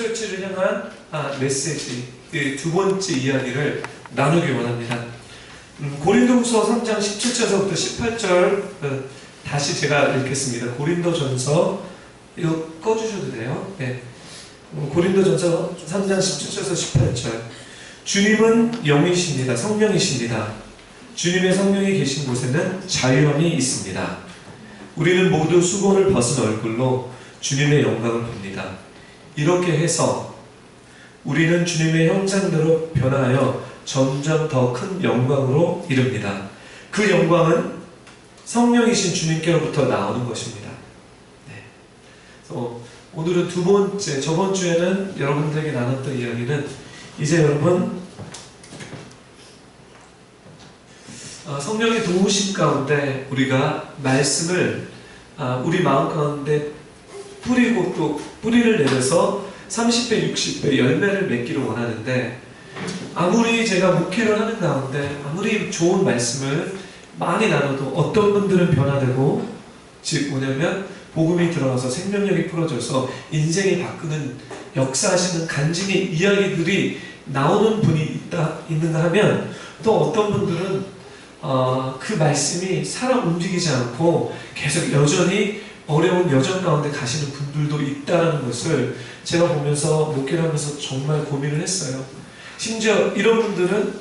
처치를 향한 메시지, 두 번째 이야기를 나누기 원합니다. 고린도후서 3장 17절부터 18절 다시 제가 읽겠습니다. 고린도전서 이거 꺼주셔도 돼요. 네. 고린도전서 3장 17절에서 18절. 주님은 영이십니다. 성령이십니다. 주님의 성령이 계신 곳에는 자유함이 있습니다. 우리는 모두 수건을 벗은 얼굴로 주님의 영광을 봅니다. 이렇게 해서 우리는 주님의 형상대로 변하여 점점 더 큰 영광으로 이릅니다. 그 영광은 성령이신 주님께로부터 나오는 것입니다. 네. 그래서 오늘은 두 번째, 저번 주에는 여러분들에게 나눴던 이야기는 이제 여러분 성령의 도우심 가운데 우리가 말씀을 우리 마음 가운데 뿌리고 또 뿌리를 내려서 30배, 60배 열매를 맺기를 원하는데, 아무리 제가 목회를 하는 가운데 아무리 좋은 말씀을 많이 나눠도 어떤 분들은 변화되고, 즉 뭐냐면 복음이 들어가서 생명력이 풀어져서 인생이 바꾸는 역사하시는 간증의 이야기들이 나오는 분이 있는가 하면, 또 어떤 분들은 그 말씀이 살아 움직이지 않고 계속 여전히 어려운 여정 가운데 가시는 분들도 있다는 것을 제가 보면서 목회를 하면서 정말 고민을 했어요. 심지어 이런 분들은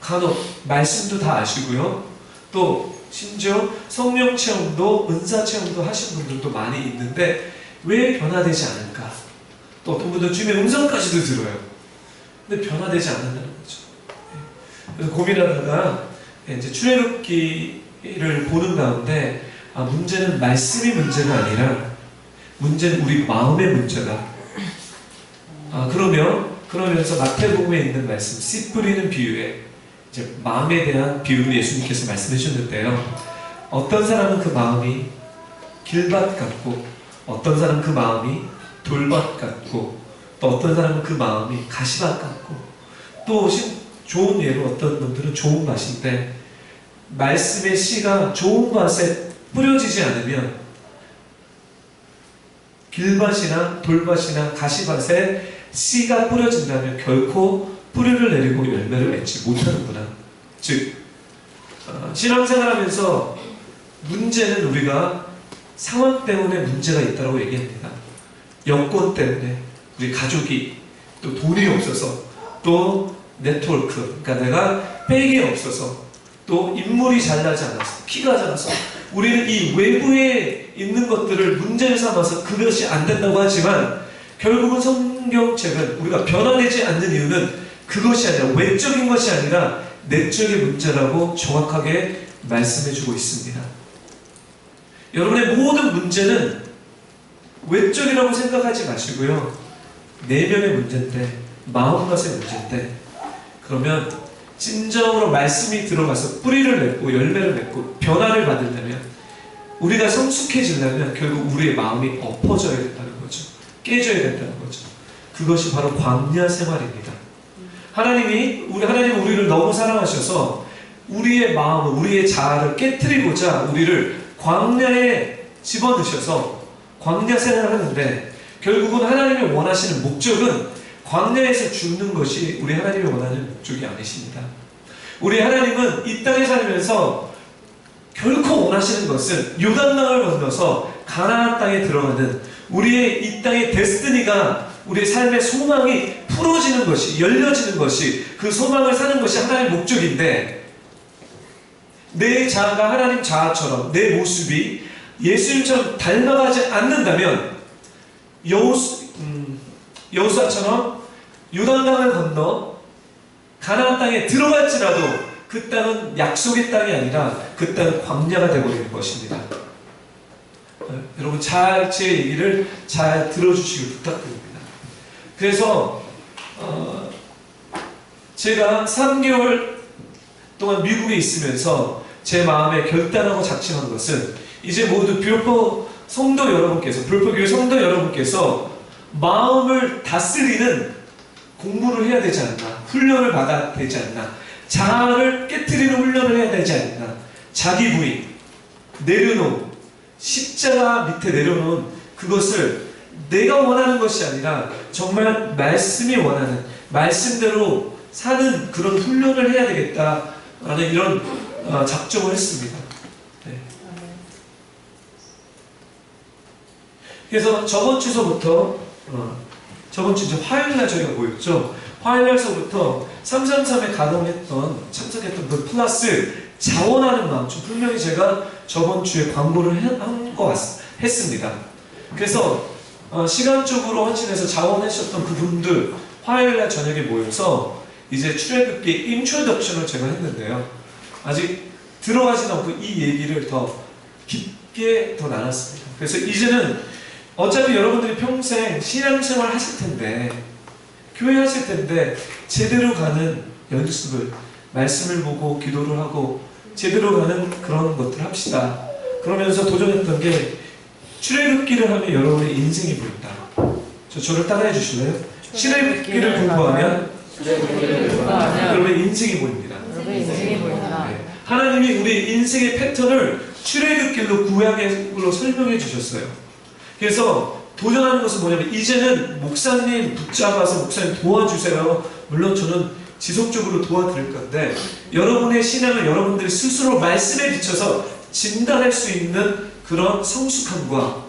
간혹 말씀도 다 아시고요, 또 심지어 성령 체험도 은사 체험도 하신 분들도 많이 있는데 왜 변화되지 않을까? 또 어떤 분들은 주님의 음성까지도 들어요. 근데 변화되지 않는다는 거죠. 그래서 고민하다가 이제 출애굽기를 보는 가운데 문제는 말씀이 문제가 아니라 문제는 우리 마음의 문제다. 그러면서 마태복음에 있는 말씀, 씨 뿌리는 비유에 이제 마음에 대한 비유를 예수님께서 말씀해 주셨는데요. 어떤 사람은 그 마음이 길밭 같고, 어떤 사람은 그 마음이 돌밭 같고, 또 어떤 사람은 그 마음이 가시밭 같고, 또 좋은 예로 어떤 분들은 좋은 밭인데 말씀의 씨가 좋은 밭에 뿌려지지 않으면 길밭이나 돌밭이나 가시밭에 씨가 뿌려진다면 결코 뿌리를 내리고 열매를 맺지 못하는구나. 즉 신앙생활하면서 문제는 우리가 상황 때문에 문제가 있다고 얘기합니다. 여건 때문에, 우리 가족이, 또 돈이 없어서, 또 네트워크, 그러니까 내가 백이 없어서, 또 인물이 잘나지 않아서, 피가 잘나서, 우리는 이 외부에 있는 것들을 문제를 삼아서 그것이 안 된다고 하지만, 결국은 성경책은 우리가 변화되지 않는 이유는 그것이 아니라, 외적인 것이 아니라 내적인 문제라고 정확하게 말씀해주고 있습니다. 여러분의 모든 문제는 외적이라고 생각하지 마시고요, 내면의 문제인데, 마음가짐의 문제인데, 그러면 진정으로 말씀이 들어가서 뿌리를 맺고 열매를 맺고 변화를 받으려면, 우리가 성숙해지려면 결국 우리의 마음이 엎어져야 된다는 거죠. 깨져야 된다는 거죠. 그것이 바로 광야 생활입니다. 하나님은 우리를 너무 사랑하셔서 우리의 마음을, 우리의 자아를 깨트리고자 우리를 광야에 집어넣으셔서 광야 생활을 하는데, 결국은 하나님이 원하시는 목적은 광야에서 죽는 것이 우리 하나님이 원하는 목적이 아니십니다. 우리 하나님은 이 땅에 살면서 결코 원하시는 것은 요단강을 건너서 가나안 땅에 들어가는 우리의 이 땅의 데스티니가, 우리의 삶의 소망이 풀어지는 것이, 열려지는 것이, 그 소망을 사는 것이 하나님의 목적인데, 내 자아가 하나님 자아처럼 내 모습이 예수님처럼 닮아가지 않는다면 여호수아처럼 요단강을 건너 가나안 땅에 들어갈지라도 그 땅은 약속의 땅이 아니라 그 땅은 광야가 되어버리는 것입니다. 여러분 제 얘기를 잘 들어주시길 부탁드립니다. 그래서 제가 3개월 동안 미국에 있으면서 제 마음에 결단하고 작심한 것은, 이제 모두 뷰포 성도 여러분께서, 뷰포교회 성도 여러분께서 마음을 다스리는 공부를 해야 되지 않나, 훈련을 받아야 되지 않나, 자아를 깨트리는 훈련을 해야 되지 않나, 자기 부인 내려놓은, 십자가 밑에 내려놓은 그것을 내가 원하는 것이 아니라 정말 말씀이 원하는 말씀대로 사는 그런 훈련을 해야 되겠다라는 이런 작정을 했습니다. 네. 그래서 저번 주서부터 저번 주 이제 화요일날 저희가 모였죠. 화요일날서부터 333에 가동했던 참석했던 그 플러스 자원하는 마음, 좀 분명히 제가 저번 주에 광고를 했습니다. 그래서 시간적으로 헌신해서 자원하셨던 그분들 화요일날 저녁에 모여서 이제 출애굽기 인트로덕션을 제가 했는데요. 아직 들어가진 않고 이 얘기를 더 깊게 더 나눴습니다. 그래서 이제는 어차피 여러분들이 평생 신앙생활 하실 텐데, 교회 하실 텐데 제대로 가는 연습을, 말씀을 보고 기도를 하고 제대로 가는 그런 것들을 합시다. 그러면서 도전했던 게 출애굽기를 하면 여러분의 인생이 보인다. 저를 따라해 주실래요? 출애굽기를 공부하면 여러분의 인생이 보입니다. 네. 하나님이 우리 인생의 패턴을 출애굽기로 구약으로 설명해 주셨어요. 그래서 도전하는 것은 뭐냐면 이제는 목사님 붙잡아서 목사님 도와주세요. 물론 저는 지속적으로 도와드릴 건데 여러분의 신앙을 여러분들이 스스로 말씀에 비춰서 진단할 수 있는 그런 성숙함과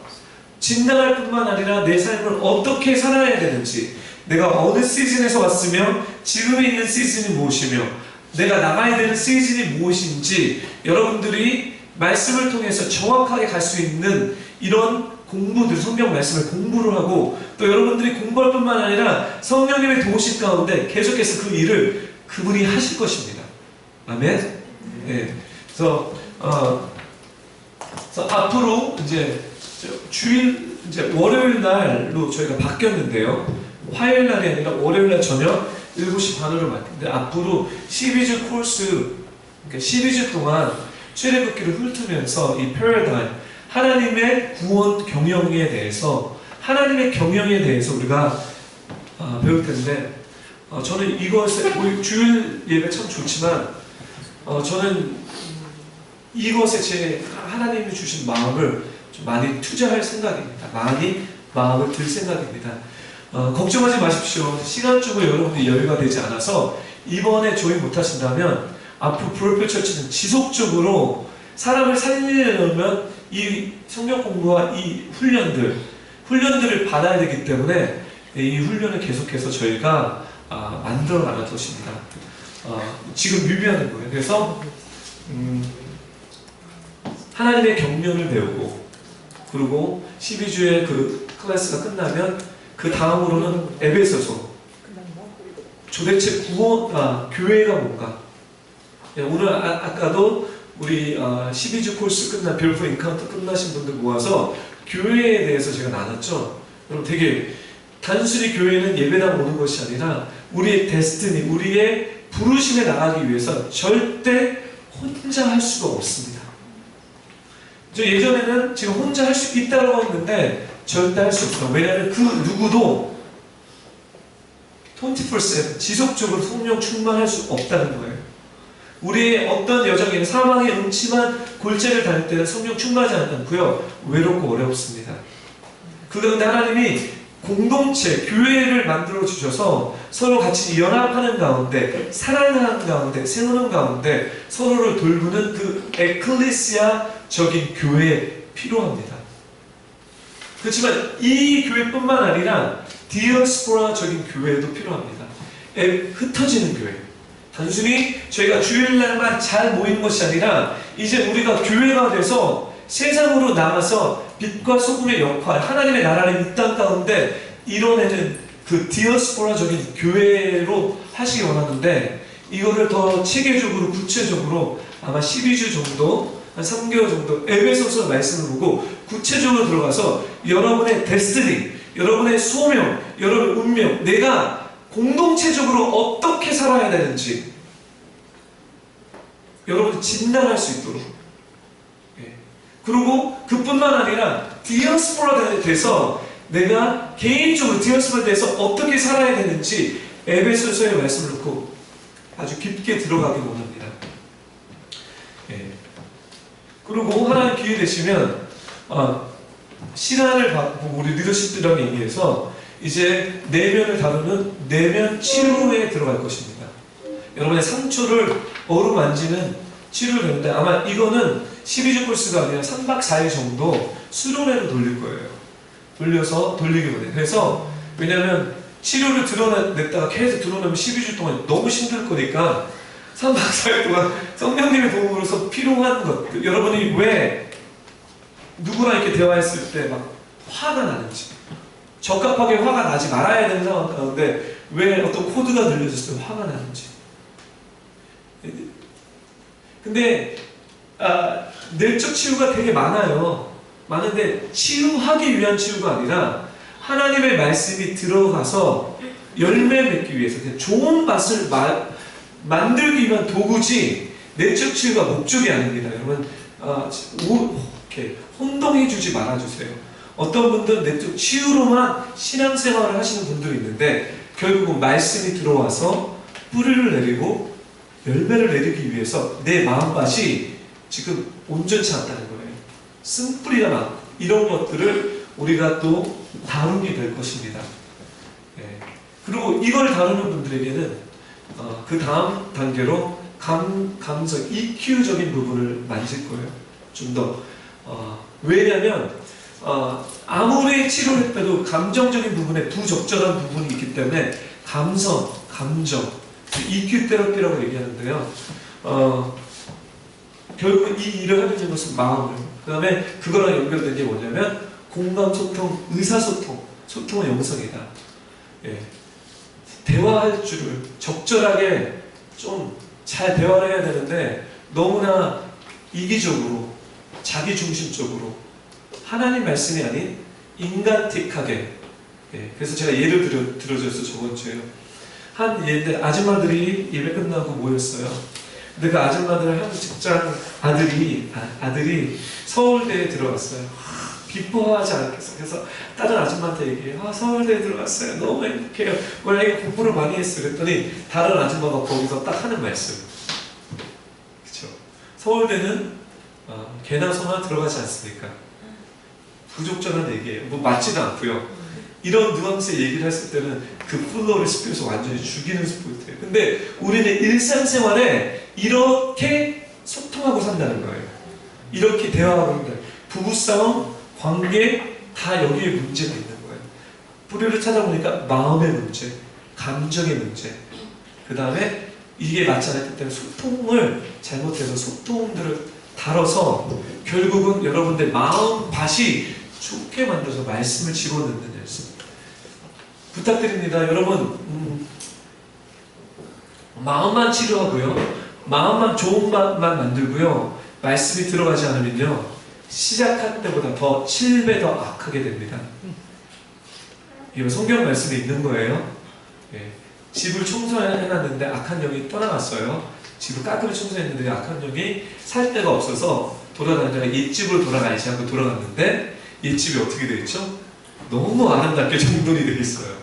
진단할 뿐만 아니라 내 삶을 어떻게 살아야 되는지, 내가 어느 시즌에서 왔으며 지금에 있는 시즌이 무엇이며 내가 나가야 되는 시즌이 무엇인지 여러분들이 말씀을 통해서 정확하게 갈 수 있는 이런 공부들, 성경 말씀을 공부를 하고 또 여러분들이 공부할 뿐만 아니라 성령님의 도우심 가운데 계속해서 그 일을 그분이 하실 것입니다. 아멘? 네. 그래서 앞으로 이제 주일, 이제 월요일 날로 저희가 바뀌었는데요. 화요일 날이 아니라 월요일 날 저녁 7시 반으로 바뀌었는데 앞으로 12주 코र्스, 그러니까 12주 동안 출애굽기를 훑으면서 이 패러다임, 하나님의 구원 경영에 대해서, 하나님의 경영에 대해서 우리가 배울 텐데, 저는 이것에, 우리 주일 예배 참 좋지만, 저는 이것에 제 하나님이 주신 마음을 좀 많이 투자할 생각입니다. 많이 마음을 들 생각입니다. 걱정하지 마십시오. 시간적으로 여러분들이 여유가 되지 않아서 이번에 조인 못하신다면 앞으로 브롤표 처치는 지속적으로 사람을 살리려면 이 성경 공부와 이 훈련들을 받아야 되기 때문에 이 훈련을 계속해서 저희가 만들어 나갈 것입니다. 지금 뮤비하는 거예요. 그래서 하나님의 경륜을 배우고, 그리고 12주의 그 클래스가 끝나면 그 다음으로는 에베소서, 도대체 교회가 뭔가. 오늘 아까도 우리 12주 코र्스 끝난 벨프 인카운트 끝나신 분들 모아서 교회에 대해서 제가 나눴죠. 여러분 되게 단순히 교회는 예배당 오는 것이 아니라 우리의 데스티니, 우리의 부르심에 나가기 위해서 절대 혼자 할 수가 없습니다. 저 예전에는 제가 혼자 할 수 있다고 했는데 절대 할 수 없어요. 왜냐하면 그 누구도 24/7 지속적으로 성령 충만할 수 없다는 거예요. 우리의 어떤 여정에는 사망의 음침한 골짜기를 다닐 때는 성령 충만하지 않고요. 외롭고 어렵습니다. 그런데 하나님이 공동체, 교회를 만들어 주셔서 서로 같이 연합하는 가운데, 사랑하는 가운데, 세우는 가운데 서로를 돌보는 그 에클레시아적인 교회 필요합니다. 그렇지만 이 교회뿐만 아니라 디어스포라적인 교회도 필요합니다. 흩어지는 교회. 단순히 저희가 주일날만 잘 모이는 것이 아니라 이제 우리가 교회가 돼서 세상으로 나가서 빛과 소금의 역할, 하나님의 나라를 이 땅 가운데 이뤄내는 그 디어스포라적인 교회로 하시기 원하는데, 이거를 더 체계적으로 구체적으로 아마 12주 정도, 한 3개월 정도 에베소서 말씀을 보고 구체적으로 들어가서 여러분의 데스티니, 여러분의 소명, 여러분의 운명, 내가 공동체적으로 어떻게 살아야 되는지 여러분이 진단할 수 있도록, 그리고 그뿐만 아니라 디어스포라에 대해서 내가 개인적으로 디어스포라에 대해서 어떻게 살아야 되는지 에베소서의 말씀을 놓고 아주 깊게 들어가기 원합니다. 그리고 하나님 기회 되시면 시간을 보고 우리 리더십이라는 얘기에서 이제 내면을 다루는 내면 치료에 들어갈 것입니다. 여러분의 상처를 어루만지는 치료를 되는데 아마 이거는 12주 코र्스가 아니라 3박 4일 정도 수련회로 돌릴 거예요. 돌려서 돌리기로 해. 그래서 왜냐하면 치료를 드러냈다가 계속 드러내면 12주 동안 너무 힘들 거니까 3박 4일 동안 성령님의 도움으로서 필요한 것들, 여러분이 왜 누구랑 이렇게 대화했을 때 막 화가 나는지, 적합하게 화가 나지 말아야 되는 상황 가운데 왜 어떤 코드가 들려졌을 때 화가 나는지. 근데 내적 치유가 되게 많아요. 많은데 치유하기 위한 치유가 아니라 하나님의 말씀이 들어가서 열매 맺기 위해서 그냥 좋은 맛을 만들기 위한 도구지 내적 치유가 목적이 아닙니다. 여러분 이렇게 혼동해 주지 말아주세요. 어떤 분들은 내적 치유로만 신앙생활을 하시는 분들이 있는데 결국은 말씀이 들어와서 뿌리를 내리고 열매를 내리기 위해서 내 마음밭이 지금 온전치 않다는 거예요. 쓴뿌리가 많고 이런 것들을 우리가 또 다루게 될 것입니다. 예. 그리고 이걸 다루는 분들에게는 그 다음 단계로 감성, EQ적인 부분을 만질 거예요. 좀 더 왜냐하면 아무리 치료를 해도 감정적인 부분에 부적절한 부분이 있기 때문에 감성, 감정, EQ 테라피라고 얘기하는데요. 결국 이 일을 하는 것은 마음을, 그 다음에 그거랑 연결된 게 뭐냐면 공감, 소통, 의사소통, 소통은 영성이다. 예. 대화할 줄을 적절하게 좀 잘 대화를 해야 되는데 너무나 이기적으로, 자기중심적으로 하나님 말씀이 아닌 인간틱하게. 예. 그래서 제가 예를 들어줬어요. 저번 주에요. 한 예인데 아줌마들이 예배 끝나고 모였어요. 근데 그 아줌마들 한 직장 아들이 서울대에 들어갔어요. 기뻐하지 않겠어. 그래서 다른 아줌마한테 얘기해요. 서울대에 들어갔어요. 너무 행복해요. 원래 공부를 많이 했어요. 그랬더니 다른 아줌마가 거기서 딱 하는 말씀. 그쵸? 서울대는 개나 소나 들어가지 않습니까? 부적절한 얘기예요. 뭐 맞지도 않고요. 이런 뉘앙스의 얘기를 했을 때는 그 플로우를 스피어서 완전히 죽이는 스포트예요. 근데 우리는 일상생활에 이렇게 소통하고 산다는 거예요. 이렇게 대화하고 산다. 부부싸움, 관계 다 여기에 문제가 있는 거예요. 뿌리를 찾아보니까 마음의 문제, 감정의 문제, 그 다음에 이게 맞지 않았기 때문에 소통을 잘못해서 소통들을 다뤄서 결국은 여러분들 마음밭이 좋게 만들어서 말씀을 집어넣는 열심 부탁드립니다. 여러분 마음만 치료하고요, 마음만 좋은 마음만 만들고요, 말씀이 들어가지 않으면요 시작할 때보다 더 7배 더 악하게 됩니다. 이거 성경 말씀에 있는 거예요. 예. 집을 청소해놨는데 악한 영이 떠나갔어요. 집을 깔끔히 청소했는데 악한 영이 살 데가 없어서 돌아다니다가 옛집으로 돌아가지 않고 돌아갔는데 옛집이 어떻게 되어 있죠? 너무 아름답게 정돈이 되어 있어요.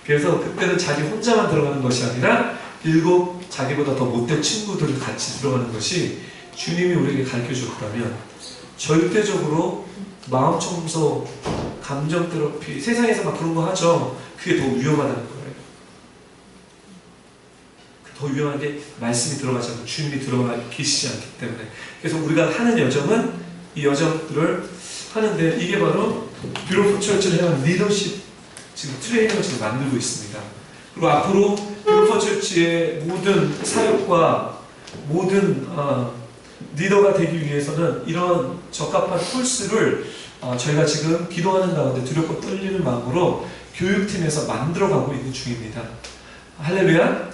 그래서 그때는 자기 혼자만 들어가는 것이 아니라 7 자기보다 더 못된 친구들을 같이 들어가는 것이 주님이 우리에게 가르쳐줬다면 절대적으로 마음 청소, 감정 테라피, 세상에서 막 그런 거 하죠. 그게 더 위험하다는 거예요. 더 위험한 게 말씀이 들어가지 않고 주님이 들어가 계시지 않기 때문에. 그래서 우리가 하는 여정은 이 여정들을 하는데 이게 바로 뷰로포 철치를 해온 리더십 지금 트레이닝을 지금 만들고 있습니다. 그리고 앞으로 뷰로포 철치의 모든 사역과 모든 리더가 되기 위해서는 이런 적합한 콜스를 저희가 지금 기도하는 가운데 두렵고 떨리는 마음으로 교육팀에서 만들어가고 있는 중입니다. 할렐루야.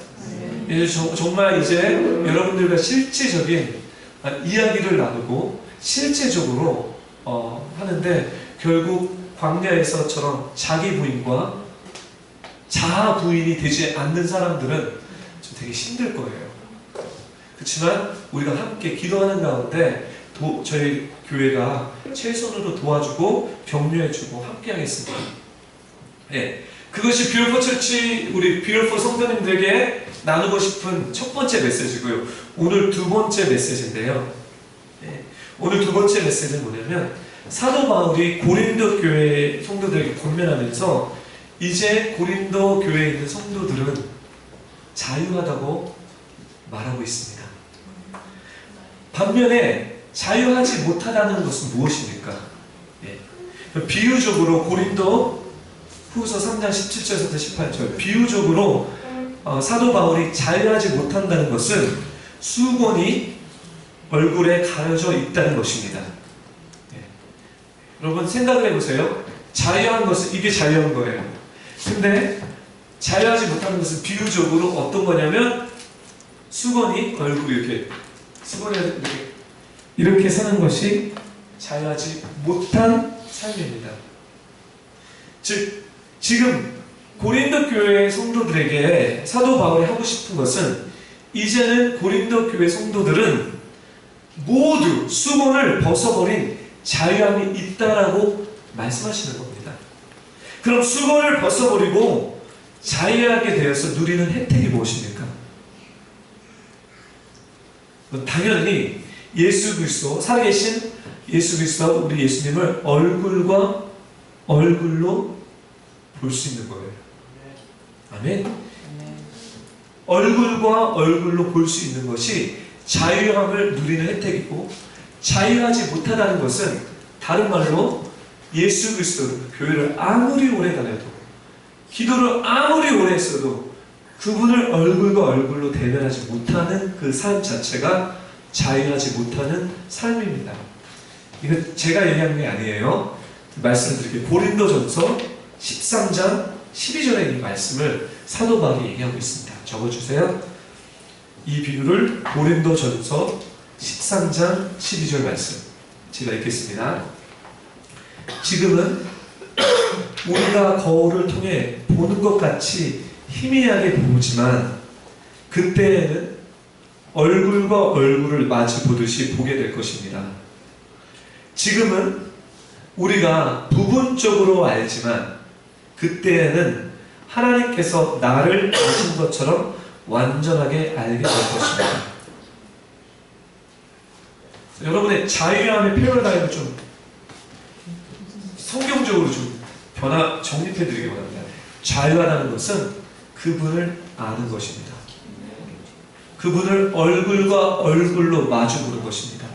네. 정말 이제 여러분들과 실제적인 이야기를 나누고 실제적으로 하는데 결국 광야에서처럼 자기 부인과 자아 부인이 되지 않는 사람들은 좀 되게 힘들 거예요. 그렇지만 우리가 함께 기도하는 가운데 저희 교회가 최선으로 도와주고 격려해주고 함께 하겠습니다. 네. 그것이 뷰로포 철치 우리 뷰로포 성도님들에게 나누고 싶은 첫 번째 메시지고요. 오늘 두 번째 메시지인데요. 네. 오늘 두 번째 메시지는 뭐냐면 사도 바울이 고린도 교회 성도들에게 권면하면서 이제 고린도 교회에 있는 성도들은 자유하다고 말하고 있습니다. 반면에 자유하지 못하다는 것은 무엇입니까? 비유적으로 고린도 후서 3장 17절에서 18절 비유적으로 사도 바울이 자유하지 못한다는 것은 수건이 얼굴에 가려져 있다는 것입니다. 여러분 생각을 해보세요. 자유한 것은 이게 자유한 거예요. 근데 자유하지 못하는 것은 비유적으로 어떤 거냐면 수건이 얼굴이 수건이 이렇게 사는 것이 자유하지 못한 삶입니다. 즉 지금 고린도 교회 성도들에게 사도 바울이 하고 싶은 것은 이제는 고린도 교회 성도들은 모두 수건을 벗어버린 자유함이 있다라고 말씀하시는 겁니다. 그럼 수건을 벗어버리고 자유하게 되어서 누리는 혜택이 무엇입니까? 당연히 예수 그리스도, 살아계신 예수 그리스도, 우리 예수님을 얼굴과 얼굴로 볼 수 있는 거예요. 아멘. 얼굴과 얼굴로 볼 수 있는 것이 자유함을 누리는 혜택이고, 자유하지 못하다는 것은 다른 말로 예수 그리스도 교회를 아무리 오래 다녀도, 기도를 아무리 오래 했어도 그분을 얼굴과 얼굴로 대면하지 못하는 그 삶 자체가 자유하지 못하는 삶입니다. 이거 제가 얘기하는 게 아니에요. 말씀드릴게요. 고린도전서 13장 12절의 이 말씀을 사도 바울이 얘기하고 있습니다. 적어주세요. 이 비유를 고린도전서 13장 12절 말씀 제가 읽겠습니다. 지금은 우리가 거울을 통해 보는 것 같이 희미하게 보지만 그때에는 얼굴과 얼굴을 마주 보듯이 보게 될 것입니다. 지금은 우리가 부분적으로 알지만 그때에는 하나님께서 나를 아신 것처럼 완전하게 알게 될 것입니다. 여러분의 자유함의 패러다임을 좀 성경적으로 좀 정립해드리기 원합니다. 자유하다는 것은 그분을 아는 것입니다. 그분을 얼굴과 얼굴로 마주 보는 것입니다.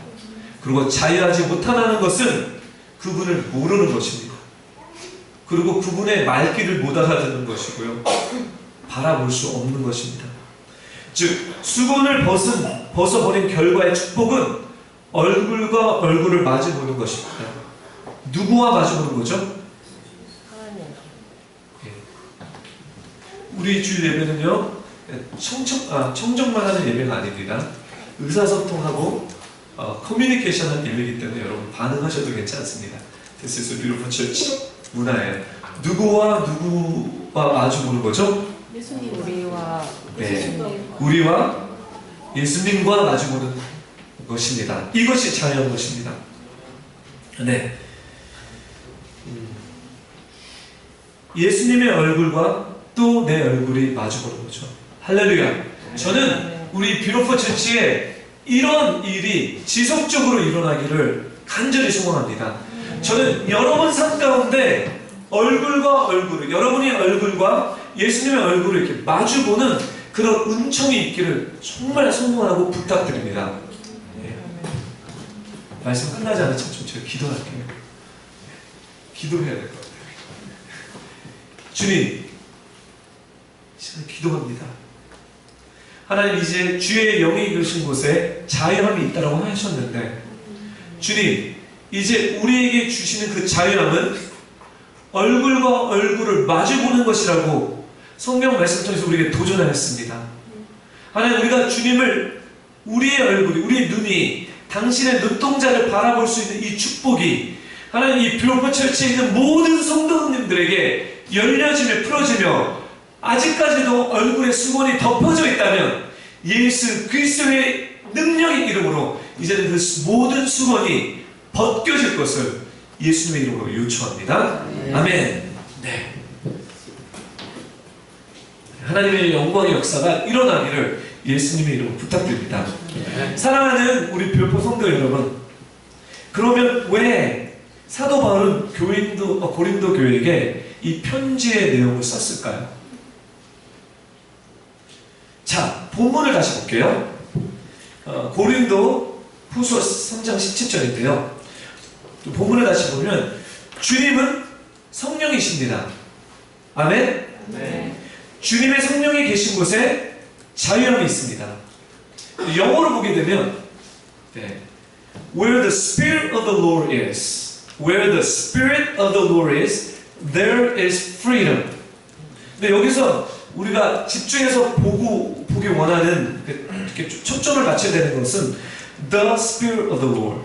그리고 자유하지 못하다는 것은 그분을 모르는 것입니다. 그리고 그분의 말귀를 못 알아듣는 것이고요. 바라볼 수 없는 것입니다. 즉 수건을 벗어버린 결과의 축복은 얼굴과 얼굴을 마주 보는 것입니다. 누구와 마주 보는 거죠? 우리 주일 예배는요, 청정만 하는 예배가 아닙니다. 의사소통하고 커뮤니케이션 하는 예배이기 때문에 여러분 반응하셔도 괜찮습니다. This is a beautiful church 문화예요. 누구와 마주 보는 거죠? 예수님. 우리와 예수님과 마주 보는 것입니다. 이것이 자유한 것입니다. 네. 예수님의 얼굴과 또 내 얼굴이 마주 보는 거죠. 할렐루야. 저는 우리 뷰티풀 처치에 이런 일이 지속적으로 일어나기를 간절히 소원합니다. 저는 여러분 삶 가운데 얼굴과 얼굴을, 여러분의 얼굴과 예수님의 얼굴을 이렇게 마주보는 그런 은총이 있기를 정말 소원하고 부탁드립니다. 말씀 끝나지 않은 참 제가 기도할게요. 기도해야 될 것 같아요. 주님, 지금 기도합니다. 하나님, 이제 주의 영이 이끄신 곳에 자유함이 있다고 하셨는데, 주님, 이제 우리에게 주시는 그 자유함은 얼굴과 얼굴을 마주보는 것이라고 성경 말씀 통해서 우리에게 도전하였습니다. 하나님, 우리가 주님을, 우리의 얼굴이, 우리의 눈이 당신의 눈동자를 바라볼 수 있는 이 축복이 하나님, 이 뷰티풀 처치에 있는 모든 성도님들에게 열려지며 풀어지며, 아직까지도 얼굴에 수건이 덮어져 있다면 예수 그리스도의 능력의 이름으로 이제는 그 모든 수건이 벗겨질 것을 예수님의 이름으로 요청합니다. 아멘. 네. 하나님의 영광의 역사가 일어나기를 예수님의 이름으로 부탁드립니다. 사랑하는 우리 뷰티풀 성도 여러분, 그러면 왜 사도 바울은 고린도 교회에게 이 편지의 내용을 썼을까요? 자, 본문을 다시 볼게요. 고린도 후서 3장 17절인데요. 본문을 다시 보면 주님은 성령이십니다. 아멘? 네. 주님의 성령이 계신 곳에 자유함이 있습니다. 영어로 보게 되면 Where the Spirit of the Lord is, where the Spirit of the Lord is, there is freedom. 근데 여기서 우리가 집중해서 보기 원하는 이렇게 초점을 맞춰야 되는 것은 The Spirit of the Lord,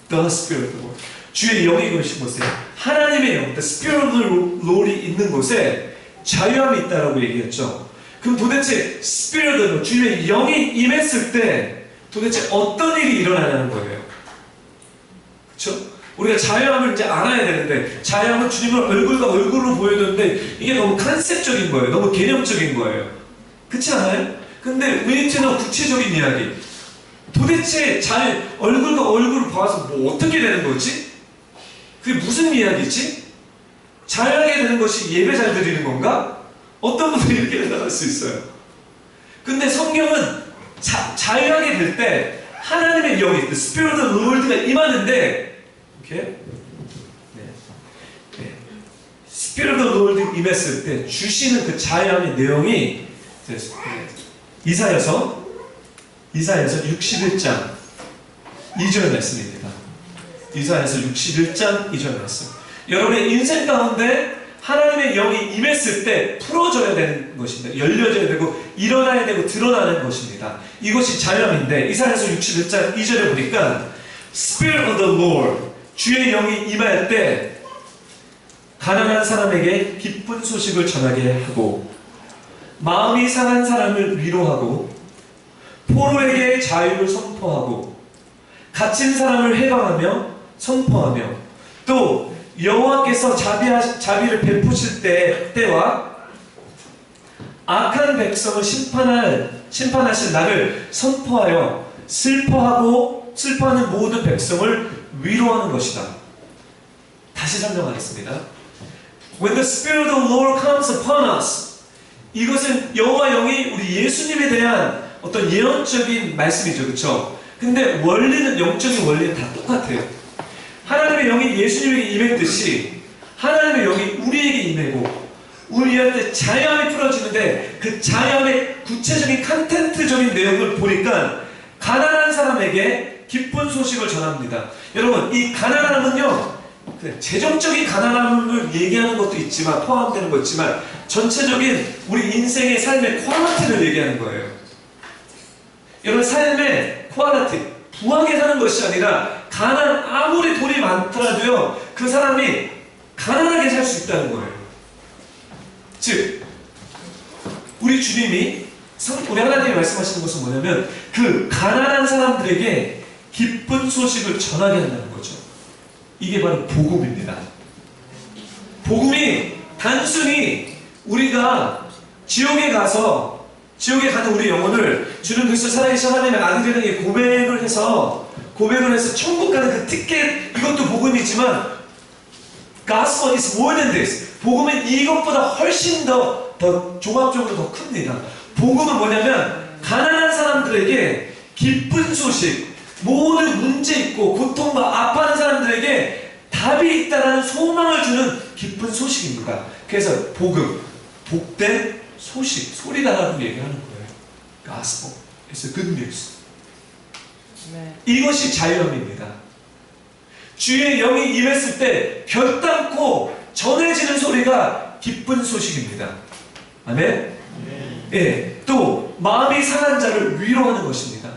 the Spirit of the Lord. 주의 영이 계신 곳에 하나님의 영, the Spirit of the Lord이 있는 곳에 자유함이 있다라고 얘기했죠. 그럼 도대체 Spirit of the Lord, 주의 영이 임했을 때 도대체 어떤 일이 일어나는 거예요? 그렇죠? 우리가 자유함을 이제 알아야 되는데 자유함은 주님을 얼굴과 얼굴로 보여줬는데 이게 너무 컨셉적인 거예요. 너무 개념적인 거예요. 그렇지 않아요? 근데 우리는 구체적인 이야기. 도대체 얼굴과 얼굴을 봐서 뭐 어떻게 되는 거지? 그게 무슨 이야기지? 자유하게 되는 것이 예배 잘 드리는 건가? 어떤 분들이 이렇게 생각할 수 있어요. 근데 성경은 자유하게 될 때 하나님의 영이 The Spirit of the Lord가 임하는데 이렇게 Spirit of the Lord 임했을 때 주시는 그 자유함의 내용이 이사야서 61장 2절 말씀입니다. 이사야서 61장 2절 말씀. 여러분의 인생 가운데 하나님의 영이 임했을 때 풀어져야 되는 것입니다. 열려져야 되고 일어나야 되고 드러나는 것입니다. 이것이 자유함인데 이사야서 61장 2절에 보니까 Spirit of the Lord, 주의 영이 임할 때 가난한 사람에게 기쁜 소식을 전하게 하고 마음이 상한 사람을 위로하고 포로에게 자유를 선포하고 갇힌 사람을 해방하며 선포하며 또 여호와께서 자비를 베푸실 때와 악한 백성을 심판하실 날을 선포하여 슬퍼하는 모든 백성을 위로하는 것이다. 다시 설명하겠습니다. When the Spirit of the Lord comes upon us, 이것은 여호와 영이 우리 예수님에 대한 어떤 예언적인 말씀이죠. 그렇죠? 근데 원리는, 영적인 원리는 다 똑같아요. 하나님의 영이 예수님에게 임했듯이 하나님의 영이 우리에게 임하고 우리한테 자유함이 풀어지는데 그 자유함의 구체적인 컨텐츠적인 내용을 보니까 가난한 사람에게 기쁜 소식을 전합니다. 여러분, 이 가난함은요, 재정적인 가난함을 얘기하는 것도 있지만, 포함되는 거 있지만, 전체적인 우리 인생의 삶의 퀄리티를 얘기하는 거예요. 여러분, 삶의 퀄리티, 부하게 사는 것이 아니라 아무리 돈이 많더라도요, 그 사람이 가난하게 살 수 있다는 거예요. 즉, 우리 주님이, 우리 하나님이 말씀하시는 것은 뭐냐면 그 가난한 사람들에게 기쁜 소식을 전하게 한다는 거죠. 이게 바로 복음입니다. 복음이 단순히 우리가 지옥에 가는 우리 영혼을 주는 그리스도 살아계신 하나님의 아들에게 고백을 해서 천국 가는 그 티켓, 이것도 복음이지만 Gospel is more than this. 복음은 이것보다 훨씬 더 종합적으로 더 큽니다. 복음은 뭐냐면 가난한 사람들에게 기쁜 소식, 모든 문제 있고 고통과 아파하는 사람들에게 답이 있다는 소망을 주는 기쁜 소식입니다. 그래서 복음, 복된 소식, 소리다라고 얘기하는 거예요. Gospel is good news. 네. 이것이 자유함입니다. 주의 영이 임했을 때 결단코 전해지는 소리가 기쁜 소식입니다. 아멘? 예, 또 마음이 상한 자를 위로하는 것입니다.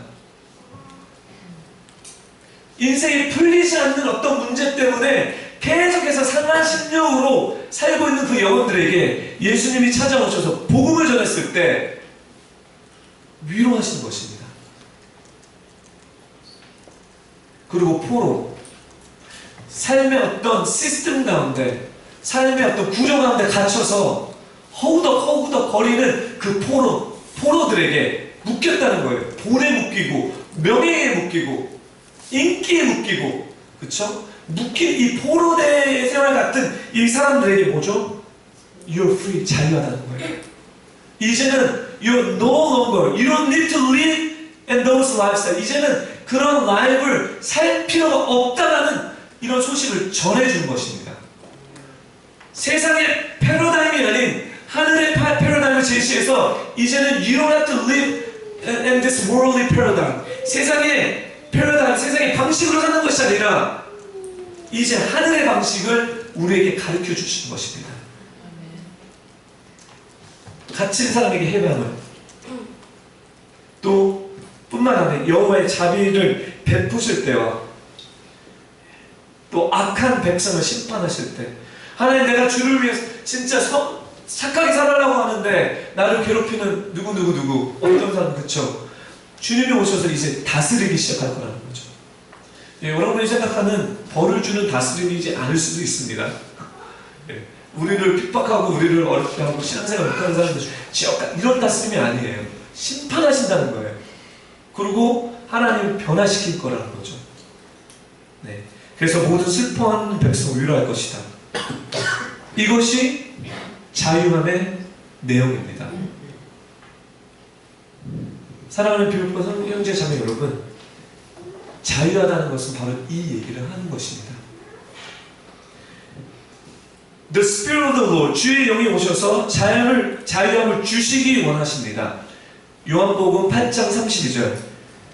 인생이 풀리지 않는 어떤 문제 때문에 계속해서 상한 심령으로 살고 있는 그 영혼들에게 예수님이 찾아오셔서 복음을 전했을 때 위로하시는 것입니다. 그리고 포로, 삶의 어떤 시스템 가운데, 삶의 어떤 구조 가운데 갇혀서 허우덕 거리는 그 포로들에게 묶였다는 거예요. 돈에 묶이고, 명예에 묶이고, 인기에 묶이고, 그쵸? 묶인 이 포로대 생활 같은 이 사람들에게 뭐죠? You're free, 자유하다는 거예요. 이제는 you're no longer, you don't need to live in those lifestyle. 이제는 그런 라이프를 살 필요가 없다라는 이런 소식을 전해준 것입니다. 세상의 패러다임이 아닌 하늘의 패러다임을 제시해서 이제는 you don't have to live in this worldly paradigm. 세상의 패러다임, 세상의 방식으로 사는 것이 아니라 이제 하늘의 방식을 우리에게 가르쳐 주시는 것입니다. 갇힌 사람에게 해방을, 또 뿐만 아니라 여호와의 자비를 베푸실 때와 또 악한 백성을 심판하실 때, 하나님 내가 주를 위해서 진짜 착하게 살아라고 하는데 나를 괴롭히는 누구 어떤 사람, 그쵸? 주님이 오셔서 이제 다스리기 시작할 거라는 거죠. 예, 여러분이 생각하는 벌을 주는 다스림이지 않을 수도 있습니다. 예, 우리를 핍박하고 우리를 어렵게 하고 신앙생활 못하는 사람들 지옥 이런 다스림이 아니에요. 심판하신다는 거예요. 그리고 하나님을 변화시킬 거라는 거죠. 네, 그래서 모든 슬퍼하는 백성을 위로할 것이다. 이것이 자유함의 내용입니다. 사랑하는 비밀보선 형제 자매 여러분, 자유하다는 것은 바로 이 얘기를 하는 것입니다. The Spirit of the Lord, 주의 영이 오셔서 자유함을 주시기 원하십니다. 요한복음 8장 32절,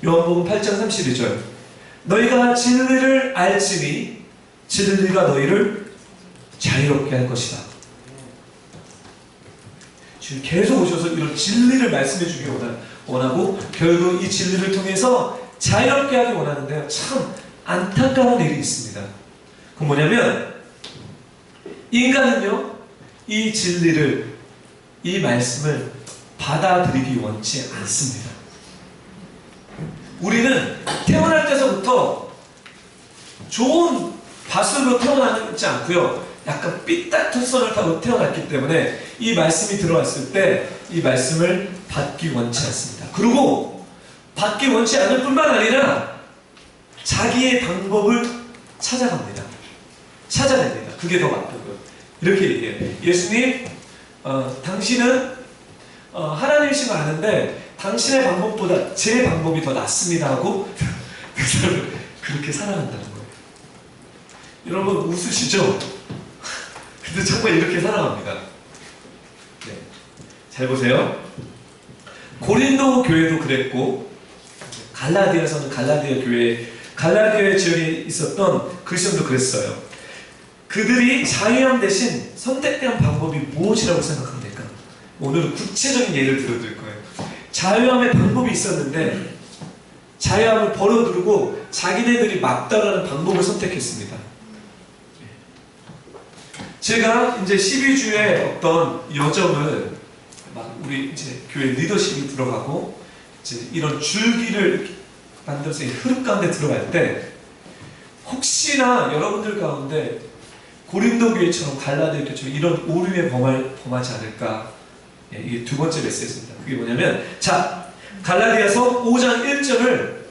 요한복음 8장 32절, 너희가 진리를 알지니 진리가 너희를 자유롭게 할 것이다. 주님 계속 오셔서 이런 진리를 말씀해 주기 원하고 결국 이 진리를 통해서 자유롭게 하기 원하는데요, 참 안타까운 일이 있습니다. 그건 뭐냐면 인간은요, 이 진리를, 이 말씀을 받아들이기 원치 않습니다. 우리는 태어날 때서부터 좋은 밭으로 태어나지 않고요, 약간 삐딱선을 타고 태어났기 때문에 이 말씀이 들어왔을 때 이 말씀을 받기 원치 않습니다. 그리고 받기 원치 않을 뿐만 아니라 자기의 방법을 찾아갑니다. 찾아냅니다. 그게 더 맞다고요. 이렇게 얘기해요. 예수님, 당신은 하나님이신 거 아는데 당신의 방법보다 제 방법이 더 낫습니다 하고 그 사람을 그렇게 살아간다는 거예요. 여러분 웃으시죠? 근데 정말 이렇게 살아갑니다. 네. 잘 보세요. 고린도 교회도 그랬고, 갈라디아서는 갈라디아 지역에 있었던 그리스도도 그랬어요. 그들이 자유함 대신 선택된 방법이 무엇이라고 생각합니까? 오늘은 구체적인 예를 들어드릴 거예요. 자유함의 방법이 있었는데 자유함을 버려두고 자기네들이 맞다라는 방법을 선택했습니다. 제가 이제 12주에 어떤 여정을 막 우리 이제 교회 리더십이 들어가고 이제 이런 줄기를 만들어서 흐름 가운데 들어갈 때 혹시나 여러분들 가운데 고린도 교회처럼 갈라디아 교회처럼 이런 오류에 범하지 않을까. 예, 이게 두 번째 메시지입니다. 그게 뭐냐면, 자, 갈라디아서 5장 1절을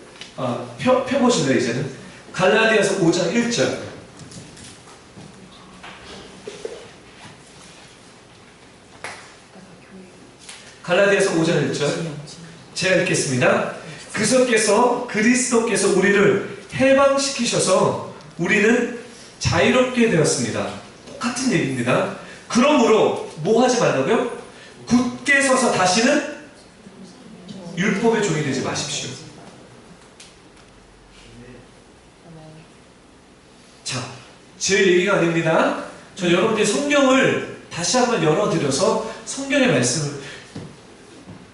펴보실래요, 이제는? 갈라디아서 5장 1절. 갈라디아서 5장 1절. 제가 읽겠습니다. 그리스도께서 우리를 해방시키셔서 우리는 자유롭게 되었습니다. 똑같은 얘기입니다. 그러므로 뭐 하지 말라고요? 굳게 서서 다시는 율법의 종이 되지 마십시오. 자, 제 얘기가 아닙니다. 저 여러분들의 성경을 다시 한번 열어드려서 성경의 말씀을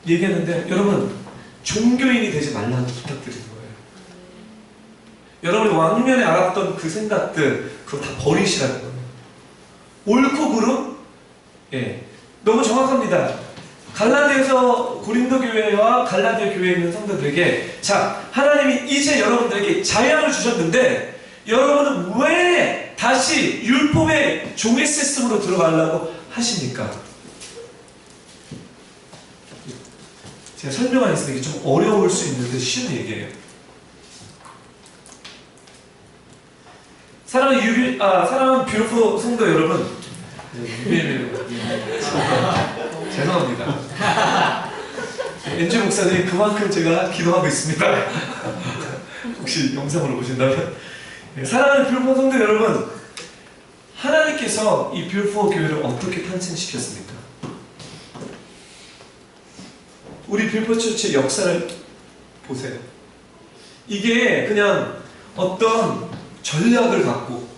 얘기했는데, 여러분 종교인이 되지 말라고 부탁드리는 거예요. 여러분이 왕년에 알았던 그 생각들, 그거 다 버리시라는 거예요. 옳고 그름? 예, 너무 정확합니다. 갈라디아서 고린도 교회와 갈라디아 교회에 있는 성도들에게, 자, 하나님이 이제 여러분들에게 자유함을 주셨는데 여러분은 왜 다시 율법의 종의 시스템으로 들어가려고 하십니까? 제가 설명하겠습니다. 이게 좀 어려울 수 있는데 쉬운 얘기예요. 사랑하는 뷰티풀 성도 여러분, 죄송합니다. 엔지 목사님 그만큼 제가 기도하고 있습니다. 혹시 영상으로 보신다면. 사랑하는 뷰티풀 성도 여러분, 하나님께서 이 뷰티풀 교회를 어떻게 탄생시켰습니까? 우리 뷰티풀 처치의 역사를 보세요. 이게 그냥 어떤 전략을 갖고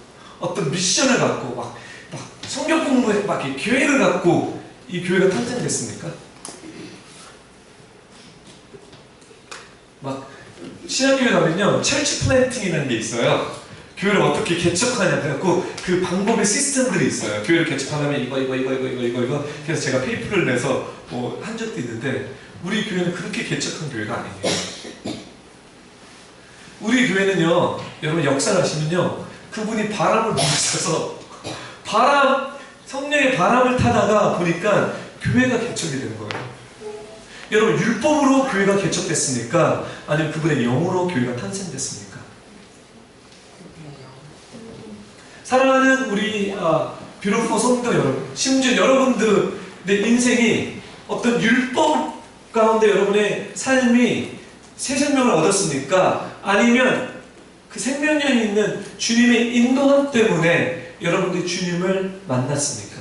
어떤 미션을 갖고 막 성경 공부에 막 이렇게 계획을 갖고 이 교회가 탄생됐습니까? 막 신학교에 가면요 철치 플랜팅이라는 게 있어요. 교회를 어떻게 개척하냐 그래갖고 그 방법의 시스템들이 있어요. 교회를 개척하려면 이거 그래서 제가 페이퍼를 내서 뭐 한 적도 있는데 우리 교회는 그렇게 개척한 교회가 아니에요. 우리 교회는요 여러분 역사를 하시면요 그분이 바람을 부으셔서 성령의 바람을 타다가 보니까 교회가 개척이 된 거예요. 여러분 율법으로 교회가 개척됐습니까? 아니면 그분의 영으로 교회가 탄생됐습니까? 사랑하는 우리 뷰티풀 성도 여러분, 심지어 여러분들의 인생이 어떤 율법 가운데 여러분의 삶이 새 생명을 얻었습니까? 아니면 그 생명력이 있는 주님의 인도함 때문에 여러분들이 주님을 만났습니까?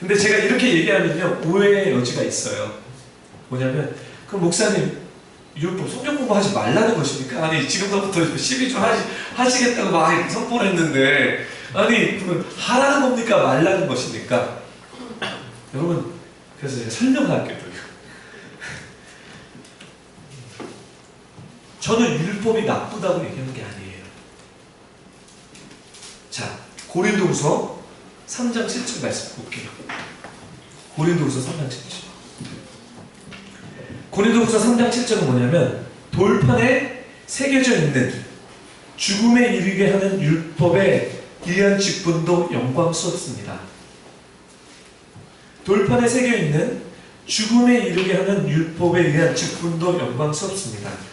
근데 제가 이렇게 얘기하면요 오해의 여지가 있어요. 뭐냐면 그럼 목사님 율법 성경 공부하지 말라는 것입니까? 아니 지금부터 시비 좀 하시겠다고 막 선포를 했는데 아니 그러면 하라는 겁니까? 말라는 것입니까? 여러분 그래서 제가 설명할게요. 저는 율법이 나쁘다고 얘기하는 게 아니에요. 자, 고린도후서 3장 7절 말씀 볼게요. 고린도후서 3장 7절. 고린도후서 3장 7절은 뭐냐면 돌판에 새겨져 있는 죽음에 이르게 하는 율법에 의한 직분도 영광스럽습니다. 돌판에 새겨 있는 죽음에 이르게 하는 율법에 의한 직분도 영광스럽습니다.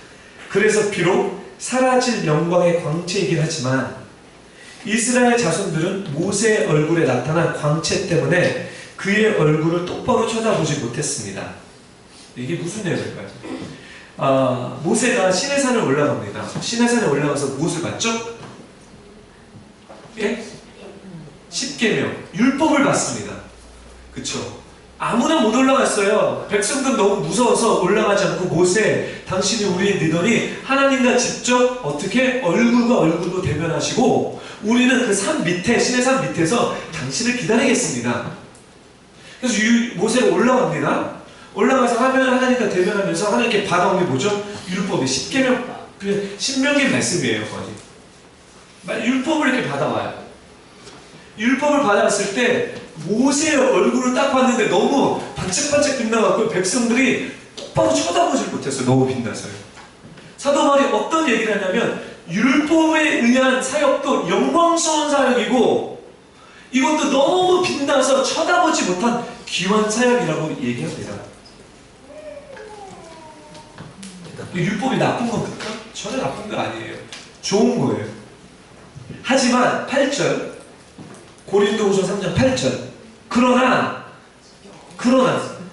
그래서 비록 사라질 영광의 광채이긴 하지만 이스라엘 자손들은 모세의 얼굴에 나타난 광채 때문에 그의 얼굴을 똑바로 쳐다보지 못했습니다. 이게 무슨 내용일까요? 모세가 시내산을 올라갑니다. 시내산에 올라가서 무엇을 봤죠? 예? 십계명, 율법을 봤습니다. 그쵸? 아무나 못 올라갔어요. 백성들 너무 무서워서 올라가지 않고 모세, 당신이 우리의 리더니 하나님과 직접 어떻게 얼굴과 얼굴로 대면하시고 우리는 그 산 밑에, 시내산 밑에서 당신을 기다리겠습니다. 그래서 모세가 올라갑니다. 올라가서 하나님과 대면하면서 하나님께 받아온 게 뭐죠? 율법이 십계명, 신명기 말씀이에요. 거의 율법을 이렇게 받아와요. 율법을 받아왔을 때 모세의 얼굴을 딱 봤는데 너무 반짝반짝 빛나갖고 백성들이 똑바로 쳐다보질 못했어요. 너무 빛나서요. 사도 바울이 어떤 얘기를 하냐면 율법에 의한 사역도 영광스러운 사역이고 이것도 너무 빛나서 쳐다보지 못한 귀한 사역이라고 얘기합니다. 율법이 나쁜 겁니까? 전혀 나쁜 거 아니에요. 좋은 거예요. 하지만 8절 고린도후서 3장 8절 그러나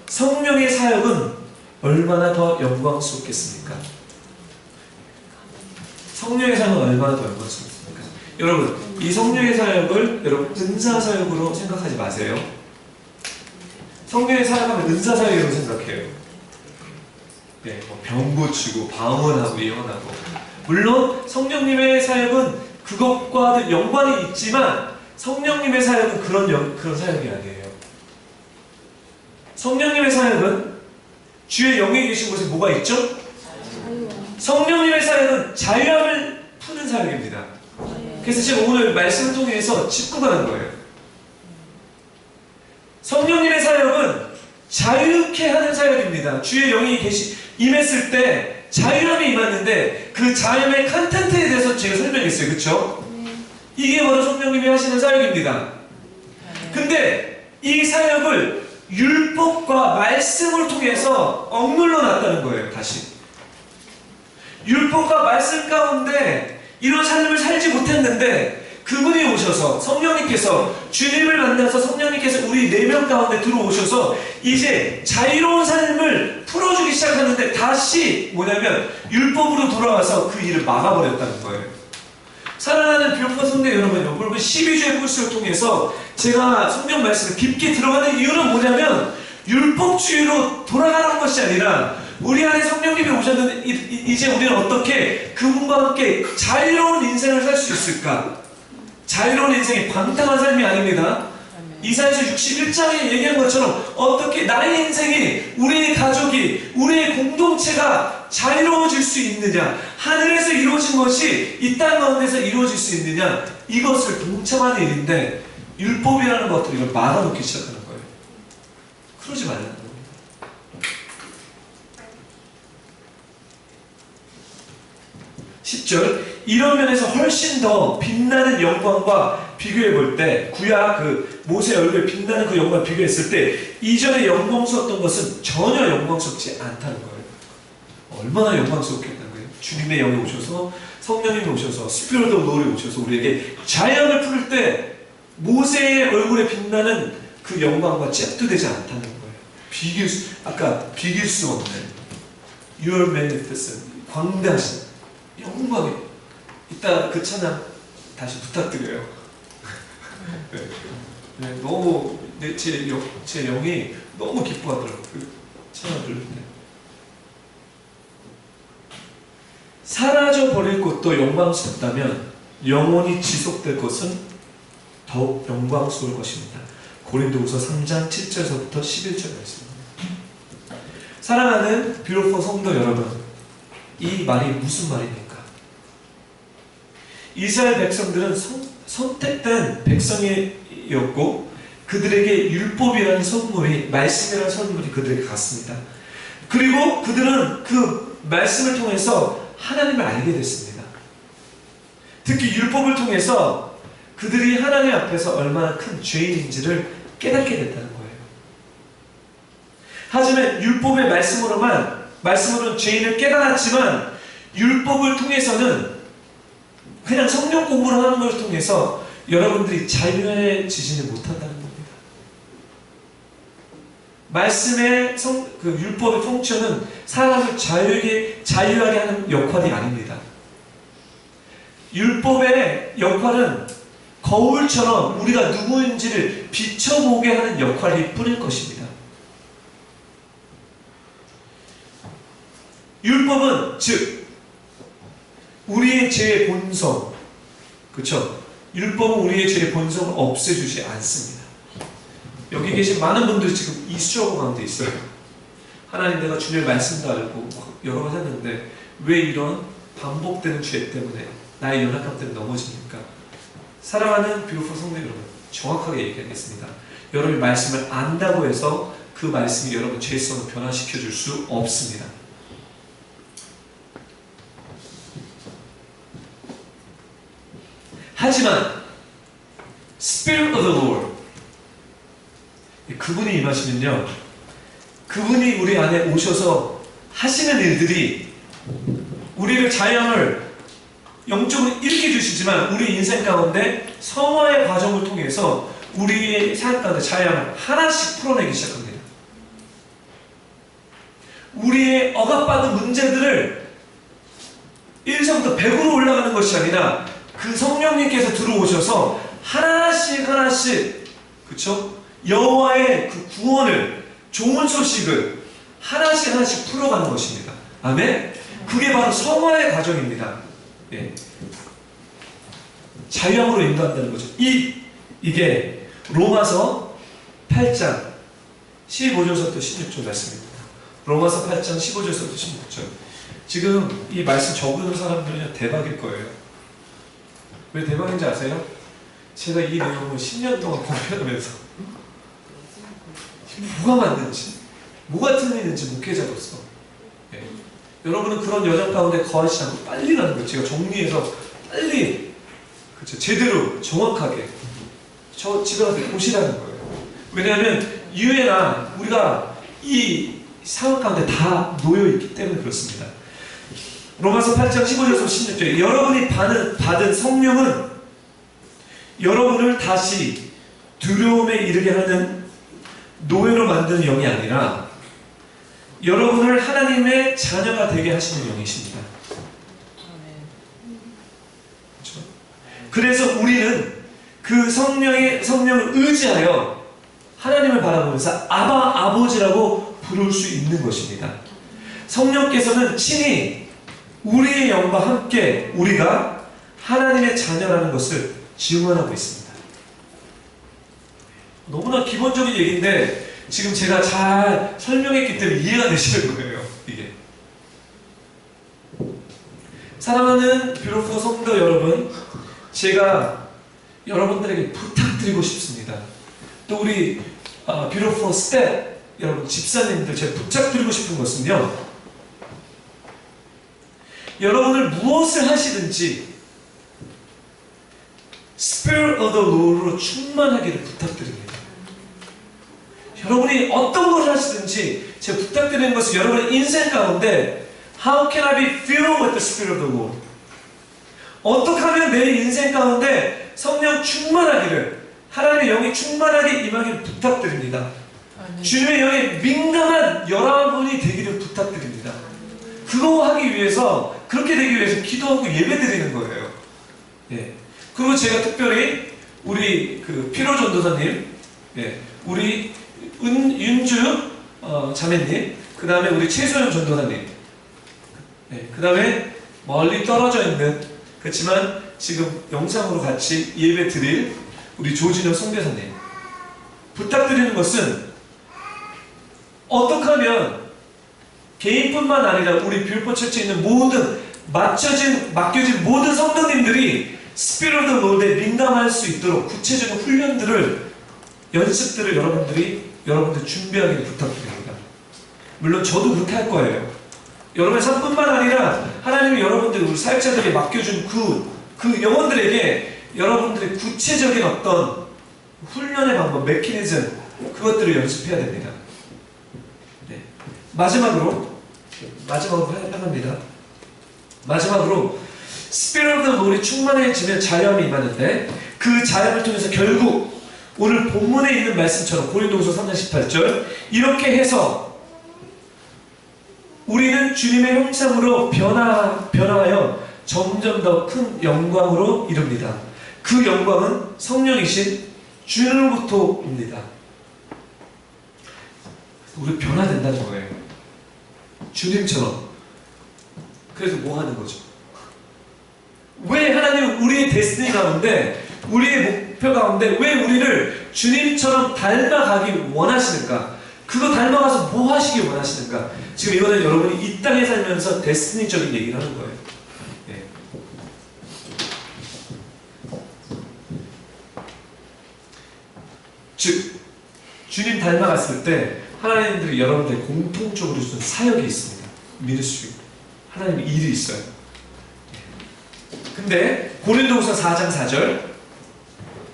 성령의 사역은 얼마나 더 영광스럽겠습니까? 성령의 사역은 얼마나 더 영광스럽습니까? 여러분 이 성령의 사역을 여러분 은사 사역으로 생각하지 마세요. 성령의 사역하면 은사 사역이라고 생각해요. 네, 병 고치고 방언하고 예언하고 물론 성령님의 사역은 그것과도 연관이 있지만 성령님의 사역은 그런 사역이 아니에요. 성령님의 사역은 주의 영에 계신 곳에 뭐가 있죠? 성령님의 사역은 자유함을 푸는 사역입니다. 그래서 제가 오늘 말씀을 통해서 짚고 가는 거예요. 성령님의 사역은 자유케 하는 사역입니다. 주의 영이 임했을 때 자유함이 임했는데 그 자유함의 컨텐츠에 대해서 제가 설명했어요. 그렇죠? 이게 바로 성령님이 하시는 사역입니다. 근데 이 사역을 율법과 말씀을 통해서 억눌러 놨다는 거예요. 다시 율법과 말씀 가운데 이런 삶을 살지 못했는데 그분이 오셔서 성령님께서 주님을 만나서 성령님께서 우리 내면 가운데 들어오셔서 이제 자유로운 삶을 풀어주기 시작하는데 다시 뭐냐면 율법으로 돌아와서 그 일을 막아버렸다는 거예요. 사랑하는 뷰퍼 성대 여러분 12주의 코스를 통해서 제가 성경 말씀에 깊게 들어가는 이유는 뭐냐면 율법주의로 돌아가는 것이 아니라 우리 안에 성령님이 오셨는데 이제 우리는 어떻게 그분과 함께 자유로운 인생을 살 수 있을까? 자유로운 인생이 방탕한 삶이 아닙니다. 이사야서 61장에 얘기한 것처럼 어떻게 나의 인생이, 우리의 가족이, 우리의 공동체가 자유로워질 수 있느냐, 하늘에서 이루어진 것이 이 땅 가운데서 이루어질 수 있느냐, 이것을 동참하는 일인데 율법이라는 것들이 이걸 막아놓기 시작하는 거예요. 그러지 말라는 겁니다. 10절 이런 면에서 훨씬 더 빛나는 영광과 비교해 볼 때 구약 그 모세 얼굴에 빛나는 그 영광을 비교했을 때 이전에 영광스러웠던 것은 전혀 영광스럽지 않다는 거예요. 얼마나 영광스럽겠다는 거예요. 주님의 영이 오셔서 성령님이 오셔서 스피릿 오브 노리 오셔서 우리에게 자연을 풀을 때 모세의 얼굴에 빛나는 그 영광과 잽도 되지 않다는 거예요. 아까 비길 수 없는 Your magnificent 광대하신 영광이 이따 그 찬양 다시 부탁드려요. 네, 너무 제 영이 너무 기뻐하더라고요. 그 찬양 부를 때. 사라져 버릴 것도 영광스럽다면 영원히 지속될 것은 더욱 영광스러울 것입니다. 고린도후서 3장 7절서부터 11절 말씀입니다. 사랑하는 뷰로포 성도 여러분, 이 말이 무슨 말입니까? 이스라엘 백성들은 선택된 백성이었고 그들에게 율법이라는 선물이, 말씀이라는 선물이 그들에게 갔습니다. 그리고 그들은 그 말씀을 통해서 하나님을 알게 됐습니다. 특히 율법을 통해서 그들이 하나님 앞에서 얼마나 큰 죄인인지를 깨닫게 됐다는 거예요. 하지만 율법의 말씀으로는 죄인을 깨달았지만 율법을 통해서는 그냥 성경 공부를 하는 것을 통해서 여러분들이 자유해지지는 못한다는 겁니다. 말씀의 그 율법의 펑션은 사람을 자유하게 하는 역할이 아닙니다. 율법의 역할은 거울처럼 우리가 누구인지를 비춰보게 하는 역할일 뿐일 것입니다. 율법은 즉 우리의 죄의 본성, 그렇죠? 율법은 우리의 죄의 본성을 없애주지 않습니다. 여기 계신 많은 분들이 지금 이 스트러글 가운데 있어요. 하나님, 내가 주님의 말씀도 알고 여러 번 했는데 왜 이런 반복되는 죄 때문에, 나의 연약함 때문에 넘어집니까? 사랑하는 뷰티풀 성도 여러분, 정확하게 얘기하겠습니다. 여러분이 말씀을 안다고 해서 그 말씀이 여러분 죄성을 변화시켜 줄 수 없습니다. 하지만 Spirit of the Lord, 그분이 임하시면요, 그분이 우리 안에 오셔서 하시는 일들이 우리를 자연을 영적으로 일으켜 주시지만 우리 인생 가운데 성화의 과정을 통해서 우리의 삶 가운데 자연을 하나씩 풀어내기 시작합니다. 우리의 억압받은 문제들을 1서부터 100으로 올라가는 것이 아니라 그 성령님께서 들어오셔서 하나씩 그쵸? 여호와의 그 구원을, 좋은 소식을 하나씩 풀어가는 것입니다. 아멘? 그게 바로 성화의 과정입니다. 예. 자유함으로 인도한다는 거죠. 이게 로마서 8장 15절부터 16절 말씀입니다. 로마서 8장 15절부터 16절. 지금 이 말씀 적은 사람들은 대박일 거예요. 왜 대박인지 아세요? 제가 이 내용을 10년 동안 공부하면서 뭐가 맞는지, 뭐가 틀리는지 목회자로서, 예. 여러분은 그런 여정 가운데 거하지 않고 빨리 가는 거예요. 제가 정리해서 빨리, 그쵸, 제대로 정확하게 저 집에 가서 보시라는 거예요. 왜냐하면 유해나 우리가 이 상황 가운데 다 놓여있기 때문에 그렇습니다. 로마서 8장 15절에서 16절. 여러분이 받은 성령은 여러분을 다시 두려움에 이르게 하는 노예로 만드는 영이 아니라 여러분을 하나님의 자녀가 되게 하시는 영이십니다. 그렇죠? 그래서 우리는 그 성령을 의지하여 하나님을 바라보면서 아바 아버지라고 부를 수 있는 것입니다. 성령께서는 친히 우리의 영과 함께 우리가 하나님의 자녀라는 것을 증언하고 있습니다. 너무나 기본적인 얘기인데 지금 제가 잘 설명했기 때문에 이해가 되시는 거예요. 이게 사랑하는 뷰로포 성도 여러분, 제가 여러분들에게 부탁드리고 싶습니다. 또 우리 뷰로포 스텝 여러분, 집사님들, 제가 부탁드리고 싶은 것은요, 여러분을 무엇을 하시든지 Spirit of the Lord로 충만하기를 부탁드립니다. 여러분이 어떤 것을 하시든지 제가 부탁드리는 것은 여러분의 인생 가운데 How can I be filled with the Spirit of the Lord? 어떻게 하면 내 인생 가운데 성령 충만하기를, 하나님의 영이 충만하게 임하기를 부탁드립니다. 주님의 영에 민감한 여러분이 되기를 부탁드립니다. 그거 하기 위해서, 그렇게 되기 위해서 기도하고 예배드리는 거예요. 예. 그리고 제가 특별히 우리 그 피로 전도사님, 예, 우리 윤주 자매님, 그 다음에 우리 최소영 전도사님, 예, 그 다음에 멀리 떨어져 있는, 그렇지만 지금 영상으로 같이 예배 드릴 우리 조진영 송대사님, 부탁드리는 것은 어떻게 하면 개인뿐만 아니라 우리 뷰포 처치에 있는 모든 맡겨진 모든 성도님들이 스피릿 오브 더 로드에 민감할 수 있도록 구체적인 훈련들을, 연습들을 여러분들 준비하기를 부탁드립니다. 물론 저도 그렇게 할 거예요. 여러분의 삶뿐만 아니라 하나님이 여러분들, 우리 사역자들에게 맡겨준 그 영혼들에게 여러분들의 구체적인 어떤 훈련의 방법, 메커니즘, 그것들을 연습해야 됩니다. 네. 마지막으로 해답합니다. 마지막으로 스피릿 오브 더 롤이 충만해지면 자유함이 임하는데, 그 자유함을 통해서 결국 오늘 본문에 있는 말씀처럼 고린도후서 3장 18절, 이렇게 해서 우리는 주님의 형상으로 변화하여 점점 더 큰 영광으로 이릅니다. 그 영광은 성령이신 주님으로부터 옵니다. 우리 변화된다는 거예요. 주님처럼. 그래서 뭐 하는 거죠? 왜 하나님은 우리의 데스티니 가운데, 우리의 목표 가운데 왜 우리를 주님처럼 닮아가기 원하시는가? 그거 닮아가서 뭐 하시기 원하시는가? 지금 이거는 여러분이 이 땅에 살면서 데스티니적인 얘기를 하는 거예요. 예. 즉, 주님 닮아갔을 때 하나님들이 여러분들이 공통적으로 주는 사역이 있습니다. 미니스트리, 하나님의 일이 있어요. 근데 고린도후서 4장 4절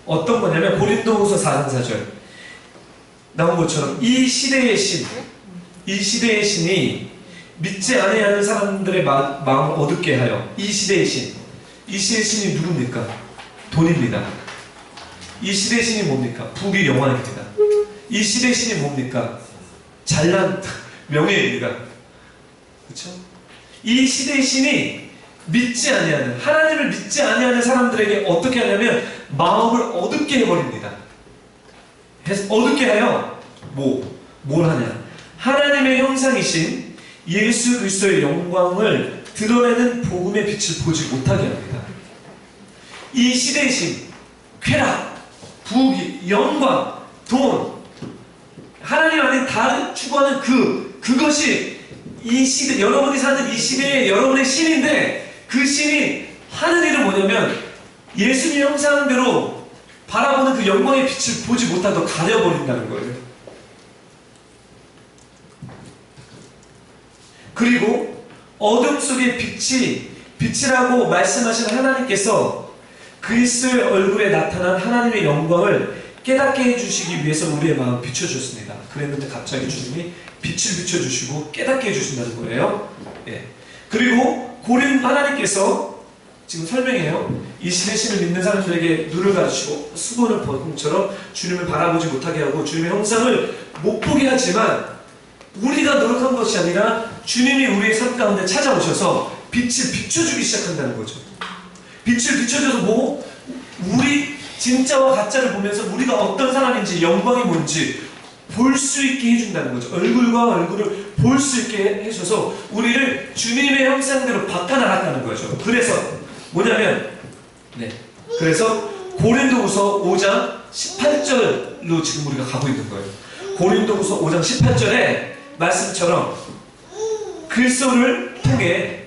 어떤 거냐면, 고린도후서 4장 4절 나온 것처럼 이 시대의 신이 믿지 아니하는 사람들의 마음을 어둡게 하여, 이 시대의 신이 누굽니까? 돈입니다. 이 시대의 신이 뭡니까? 부귀 영화입니다. 이 시대의 신이 뭡니까? 잘난 명예입니다. 그렇죠? 이 시대의 신이 믿지 아니하는, 하나님을 믿지 아니하는 사람들에게 어떻게 하냐면 마음을 어둡게 해버립니다. 어둡게 하여 뭘 하냐? 하나님의 형상이신 예수 그리스도의 영광을 드러내는 복음의 빛을 보지 못하게 합니다. 이 시대의 신, 쾌락, 부귀, 영광, 돈, 하나님 안에 다 추구하는 그것이 이 시대, 여러분이 사는 이 시대의 여러분의 신인데, 그 신이 하는 일은 뭐냐면 예수님 형상대로 바라보는 그 영광의 빛을 보지 못하도록 가려버린다는 거예요. 그리고 어둠 속의 빛이라고 말씀하신 하나님께서 그리스도의 얼굴에 나타난 하나님의 영광을 깨닫게 해주시기 위해서 우리의 마음을 비춰주셨습니다. 그랬는데 갑자기 주님이 빛을 비춰주시고 깨닫게 해주신다는 거예요. 예. 그리고 하나님께서 지금 설명해요. 이 신의 신을 믿는 사람들에게 눈을 가르치고 수건을 벗은 것처럼 주님을 바라보지 못하게 하고 주님의 형상을 못 보게 하지만 우리가 노력한 것이 아니라 주님이 우리의 삶 가운데 찾아오셔서 빛을 비춰주기 시작한다는 거죠. 빛을 비춰줘서 우리 진짜와 가짜를 보면서 우리가 어떤 사람인지 영광이 뭔지 볼 수 있게 해준다는 거죠. 얼굴과 얼굴을 볼 수 있게 해줘서 우리를 주님의 형상대로 바꿔나갔다는 거죠. 그래서 뭐냐면 그래서 고린도후서 5장 18절로 지금 우리가 가고 있는 거예요. 고린도후서 5장 18절에 말씀처럼 그리스도를 통해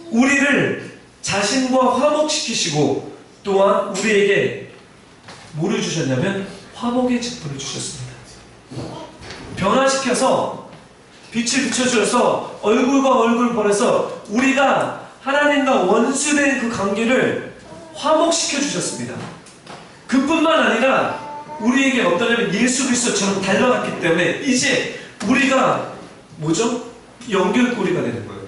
우리를 자신과 화목시키시고 또한 우리에게 뭐를 주셨냐면 화목의 직분을 주셨습니다. 변화시켜서 빛을 비춰주셔서 얼굴과 얼굴을 벌여서 우리가 하나님과 원수된 그 관계를 화목시켜 주셨습니다. 그뿐만 아니라 우리에게 어떠냐면 예수 그리스도처럼 닮아갔기 때문에 이제 우리가 연결고리가 되는 거예요.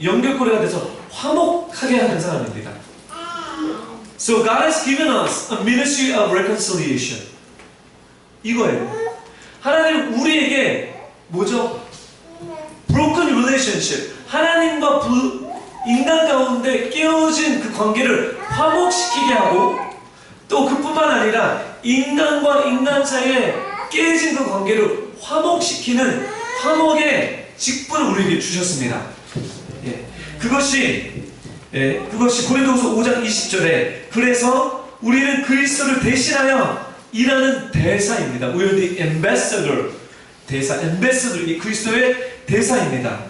연결고리가 돼서 화목하게 하는 사람입니다. So God has given us a ministry of reconciliation. 이거예요. 하나님 우리에게 broken relationship. 하나님과 인간 가운데 깨어진 그 관계를 화목시키게 하고 또 그뿐만 아니라 인간과 인간 사이에 깨진 그 관계를 화목시키는 화목의 직분을 우리에게 주셨습니다. 그것이 고린도후서 5장 20절에 그래서 우리는 그리스도를 대신하여 일하는 대사입니다. We are the ambassador. ambassador, 이 그리스도의 대사입니다.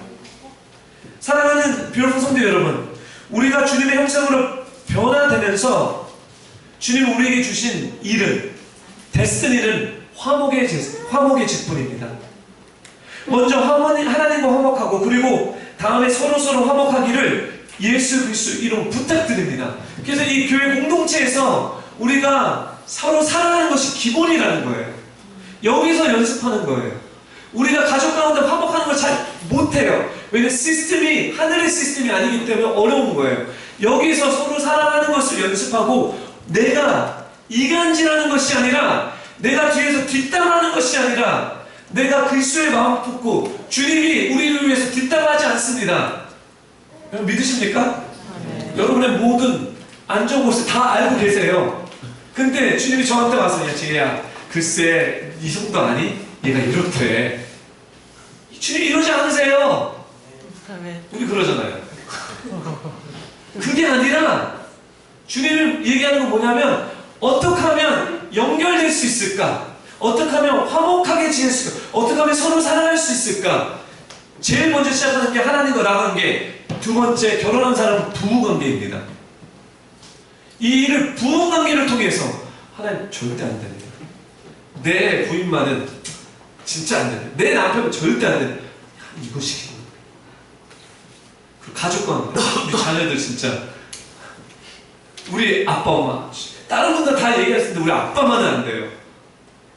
사랑하는 beautiful 성도 여러분, 우리가 주님의 형상으로 변화되면서 주님 우리에게 주신 일은 데스티니는 화목의 직분입니다. 먼저 하나님과 화목하고 그리고 다음에 서로 화목하기를 예수 그리스도 이름 부탁드립니다. 그래서 이 교회 공동체에서 우리가 서로 사랑하는 것이 기본이라는 거예요. 여기서 연습하는 거예요. 우리가 가족 가운데 화목하는 걸 잘 못해요. 왜냐면 하늘의 시스템이 아니기 때문에 어려운 거예요. 여기서 서로 사랑하는 것을 연습하고 내가 이간질하는 것이 아니라 내가 뒤에서 뒷담하는 것이 아니라 내가 그리스도의 마음 품고 주님이 우리를 위해서 뒷담하지 않습니다. 여러분 믿으십니까? 여러분의 모든 안 좋은 것을 다 알고 계세요. 근데 주님이 저한테 와서 야 지혜야 글쎄 이 정도 아니? 얘가 이렇대. 주님 이러지 않으세요. 우리 그러잖아요. 그게 아니라 주님을 얘기하는 건 뭐냐면 어떻게 하면 연결될 수 있을까? 어떻게 하면 화목하게 지낼 수 있을까? 어떻게 하면 서로 사랑할 수 있을까? 제일 먼저 시작하는 게 하나님과 나관계, 두 번째 결혼한 사람은 부부관계입니다. 이 일을 부부관계를 통해서 하나님 절대 안 됩니다. 내 부인만은 진짜 안 됩니다. 내 남편은 절대 안 됩니다. 이것이 그리고 가족관계, 우리 자녀들 진짜 우리 아빠 엄마 다른 분들 다 얘기할 수 있는데 우리 아빠만은 안 돼요.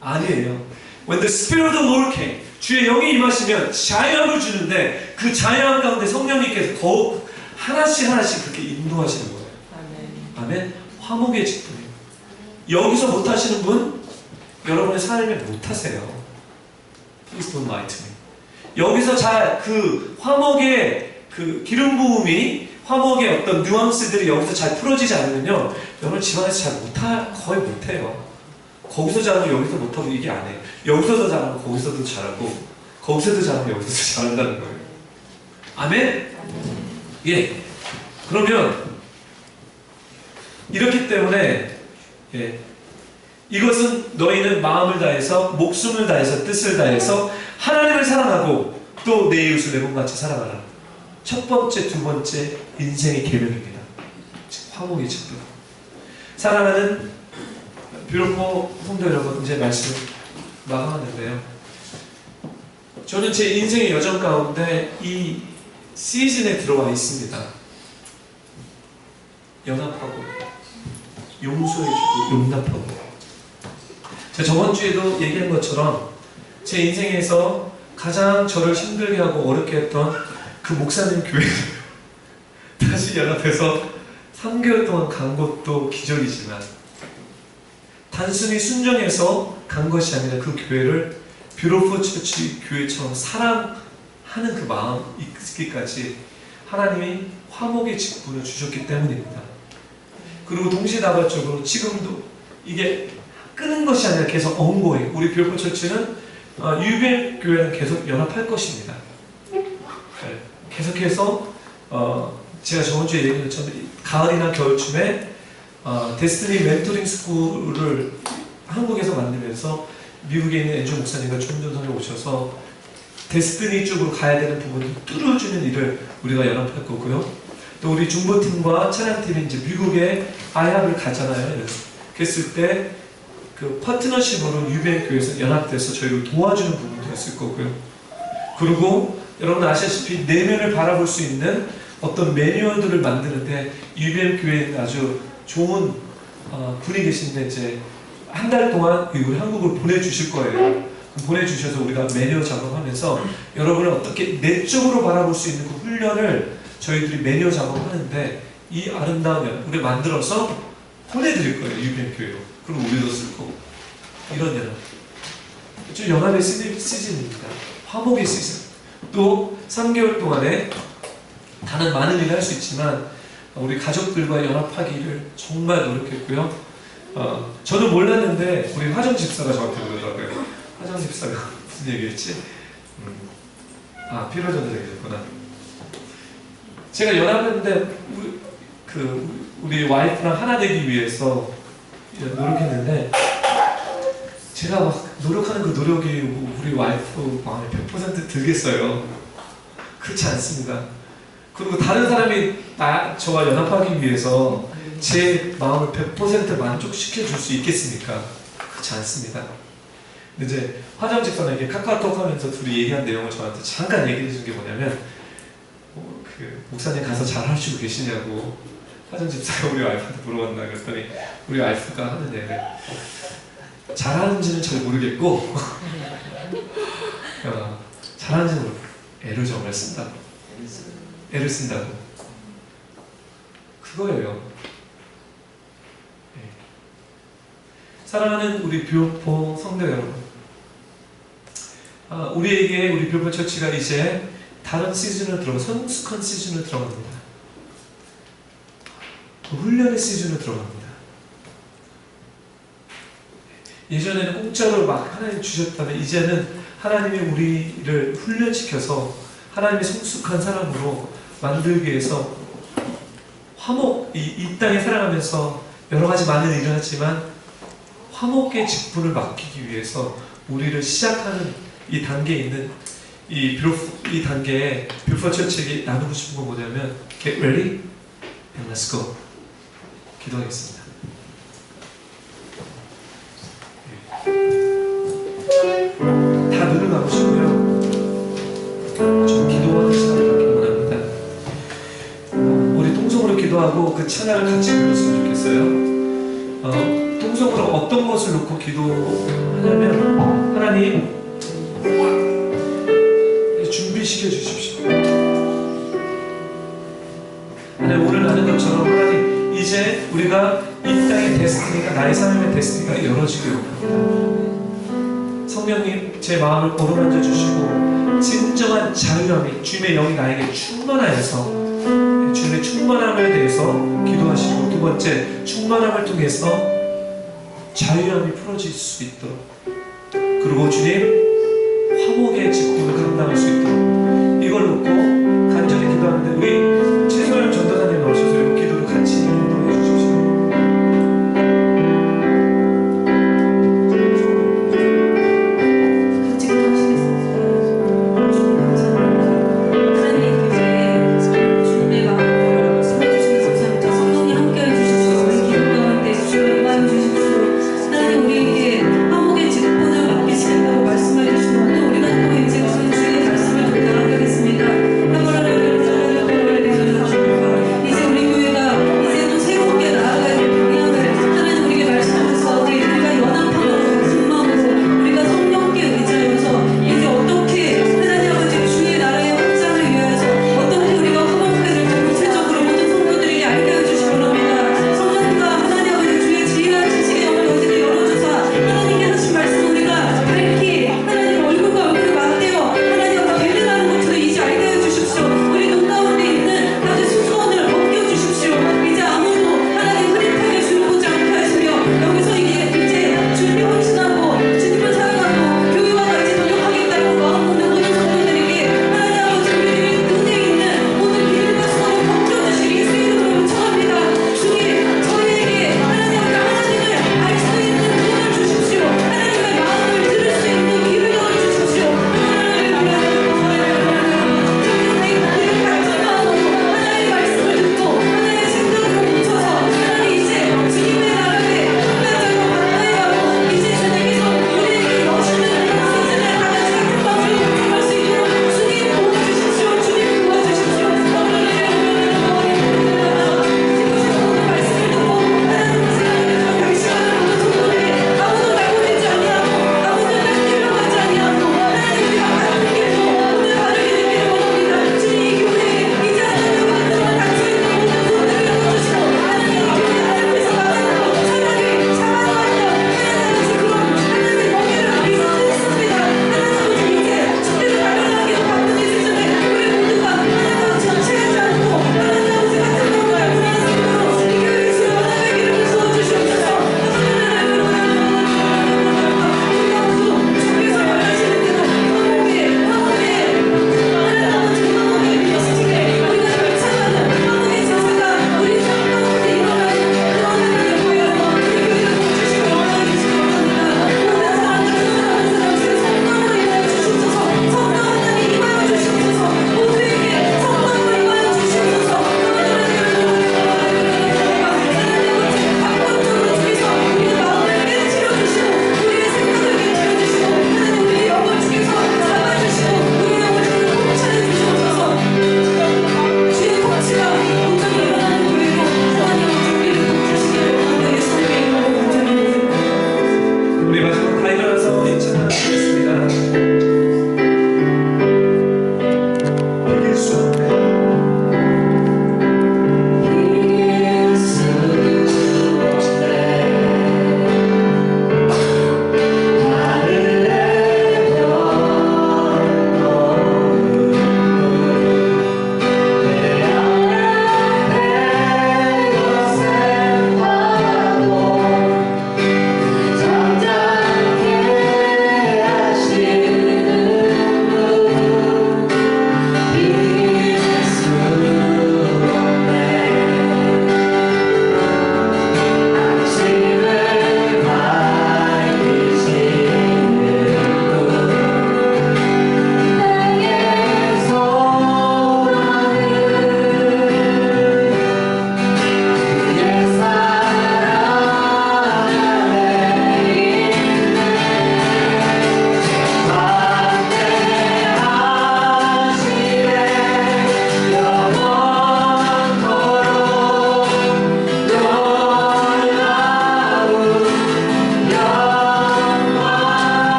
아니에요. When the Spirit of the Lord came, 주의 영이 임하시면 자유함을 주는데 그 자유함 가운데 성령님께서 더욱 하나씩 그렇게 인도하시는 거예요. 아멘. 화목의 직분이에요. 여기서 못하시는 분 여러분의 삶에 못하세요. Please don't lie to me. 여기서 잘 그 화목의 그 기름 부음이 화목의 어떤 뉘앙스들이 여기서 잘 풀어지지 않으면요 여러분 집안에서 거의 못해요. 거기서 잘하면 여기서 못하고 이게 안 해요. 여기서도 잘하고 거기서도 잘하고 거기서도 잘하면 여기서 잘한다는 거예요. 아멘? 예. 그러면 이렇기 때문에 이것은 너희는 마음을 다해서 목숨을 다해서 뜻을 다해서 하나님을 사랑하고 또 내 이웃을 내 몸같이 사랑하라. 첫 번째, 두 번째 인생의 계명입니다. 화목의 직분. 사랑하는 beautiful 성도 여러분, 이제 말씀 마감하는데요. 저는 제 인생의 여정 가운데 이 시즌에 들어와 있습니다. 연합하고 용서해주고 용납하고. 제가 저번 주에도 얘기한 것처럼 제 인생에서 가장 저를 힘들게 하고 어렵게 했던 그 목사님 교회를 다시 연합해서 3개월 동안 간 것도 기적이지만 단순히 순종해서 간 것이 아니라 그 교회를 뷰로포 처치 교회처럼 사랑하는 그 마음 있기까지 하나님이 화목의 직분을 주셨기 때문입니다. 그리고 동시다발적으로 지금도 이게 끄는 것이 아니라 계속 ongoing, 우리 뷰로포 처치는 UBM 교회는 계속 연합할 것입니다. 계속해서 제가 저번주에 얘기한 것처럼 가을이나 겨울쯤에 데스티니 멘토링 스쿨을 한국에서 만들면서 미국에 있는 앤주 목사님과 존존선에 오셔서 데스티니 쪽으로 가야 되는 부분을 뚫어주는 일을 우리가 연합할 거고요. 또 우리 중보팀과 찬양팀이 이제 미국에 아이합을 가잖아요. 그랬을 때 그 파트너십으로 UBM 교회에서 연합돼서 저희를 도와주는 부분도 있을 거고요. 그리고 여러분 아시다시피 내면을 바라볼 수 있는 어떤 매뉴얼들을 만드는데 UBM 교회는 아주 좋은 분이 계신데 이제 한 달 동안 우리 한국을 보내주실 거예요. 보내주셔서 우리가 매뉴얼 작업하면서 여러분을 어떻게 내적으로 바라볼 수 있는 그 훈련을 저희들이 매뉴얼 작업하는데 이 아름다운 연합 우리 만들어서 보내드릴 거예요. UBM 교회로. 그럼 우리도 쓸 거고 이런 연합. 좀 연합의 시즌입니다. 화목의 시즌. 또 3개월 동안에 다른 많은 일을 할 수 있지만 우리 가족들과 연합하기를 정말 노력했고요. 저는 몰랐는데 우리 화정 집사가 저한테 그러더라고요. 화정 집사가 무슨 얘기했지? 필요전도 얘기했구나. 제가 연합했는데 우리 와이프랑 하나 되기 위해서 노력했는데 제가 막 노력하는 그 노력이 우리 와이프 마음에 100% 들겠어요. 그렇지 않습니다. 그리고 다른 사람이 저와 연합하기 위해서 제 마음을 100% 만족시켜 줄 수 있겠습니까? 그렇지 않습니다. 근데 이제 화정 집사에게 카카오톡 하면서 둘이 얘기한 내용을 저한테 잠깐 얘기해 준 게 뭐냐면 목사님 가서 잘 하시고 계시냐고 화정 집사가 우리 와이프한테 물어봤나 그랬더니 우리 와이프가 하는 얘기를 잘하는지는 잘 모르겠고 잘하는지는 모르겠고 애를 정말 쓴다고 애를 쓴다고 그거예요. 사랑하는 우리 뷰오포 성도 여러분, 우리에게 우리 뷰오포 처치가 이제 다른 시즌을 성숙한 시즌을 들어갑니다. 훈련의 시즌을 들어갑니다. 예전에는 공짜로 막 하나님 주셨다면 이제는 하나님이 우리를 훈련시켜서 하나님의 성숙한 사람으로 만들기 위해서 이 땅에 살아가면서 여러 가지 많은 일을 하지만 화목의 직분을 맡기기 위해서 우리를 시작하는 이 단계에 있는 이 단계에 뷰포 처치에게 나누고 싶은 건 뭐냐면 Get ready and let's go. 기도하겠습니다. 다 늘어나보시고요. 좀 기도하는 시간을 갖기를 원합니다. 우리 통성으로 기도하고 그 찬양을 같이 불렀으면 좋겠어요. 통성으로 어떤 것을 놓고 기도하냐면 하나님 준비시켜 주십시오. 하나님 오늘 나는 것처럼 하나님 이제 우리가 이 땅의 데스티니가 나의 삶의 데스티니가 열어지기를 원합니다. 성령님 제 마음을 어루만져 주시고 진정한 자유함이 주님의 영이 나에게 충만하여서 주님의 충만함에 대해서 기도하시고 두 번째 충만함을 통해서 자유함이 풀어질 수 있도록 그리고 주님 화목의 직분을 감당할 수 있도록 이걸 놓고 간절히 기도하는데 우리 최소영 전도사님 나오셔서 이 기도를 같이 인도해 주십시오. 같이 기도하시겠습니다. 감사합니다. 하나님 이제 주님의 마음을 말씀해 주시면서 감사합니다. 성령님 함께해 주셔서 우리 기도 가운데 주님의 마음 주십시오. 하나님 우리에게 화목의 직분을 맡기시겠다고 말씀해 주시는데 우리가 또 이제 주의 말씀을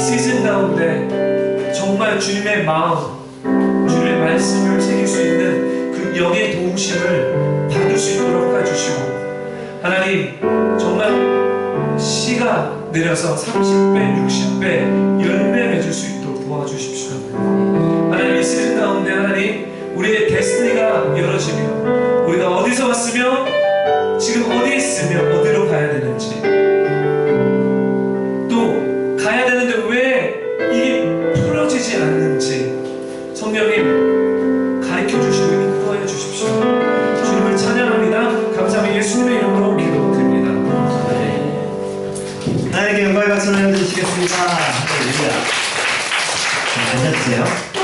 시즌 가운데 정말 주님의 마음, 주님의 말씀을 새길 수 있는 그 영의 도우심을 받을 수 있도록 해주시고, 하나님 정말 씨가 내려서 30배, 60배 열매 맺을 수 있도록 도와주십시오. 하나님 이 시즌 가운데 하나님 우리의 데스티니가 열어지며 우리가 어디서 왔으며 지금 어디에 있으며 어디로 가야 되는지, 또 가야 되는데 왜 이게 풀어지지 않는지 성령님 가르쳐 주시고 인도하여 주십시오. 주님을 찬양합니다. 감사합니다. 예수님의 이름으로 기도드립니다. 하나님께 영광의 박수를 해주시겠습니다. 할렐루야. 자, 앉아주세요.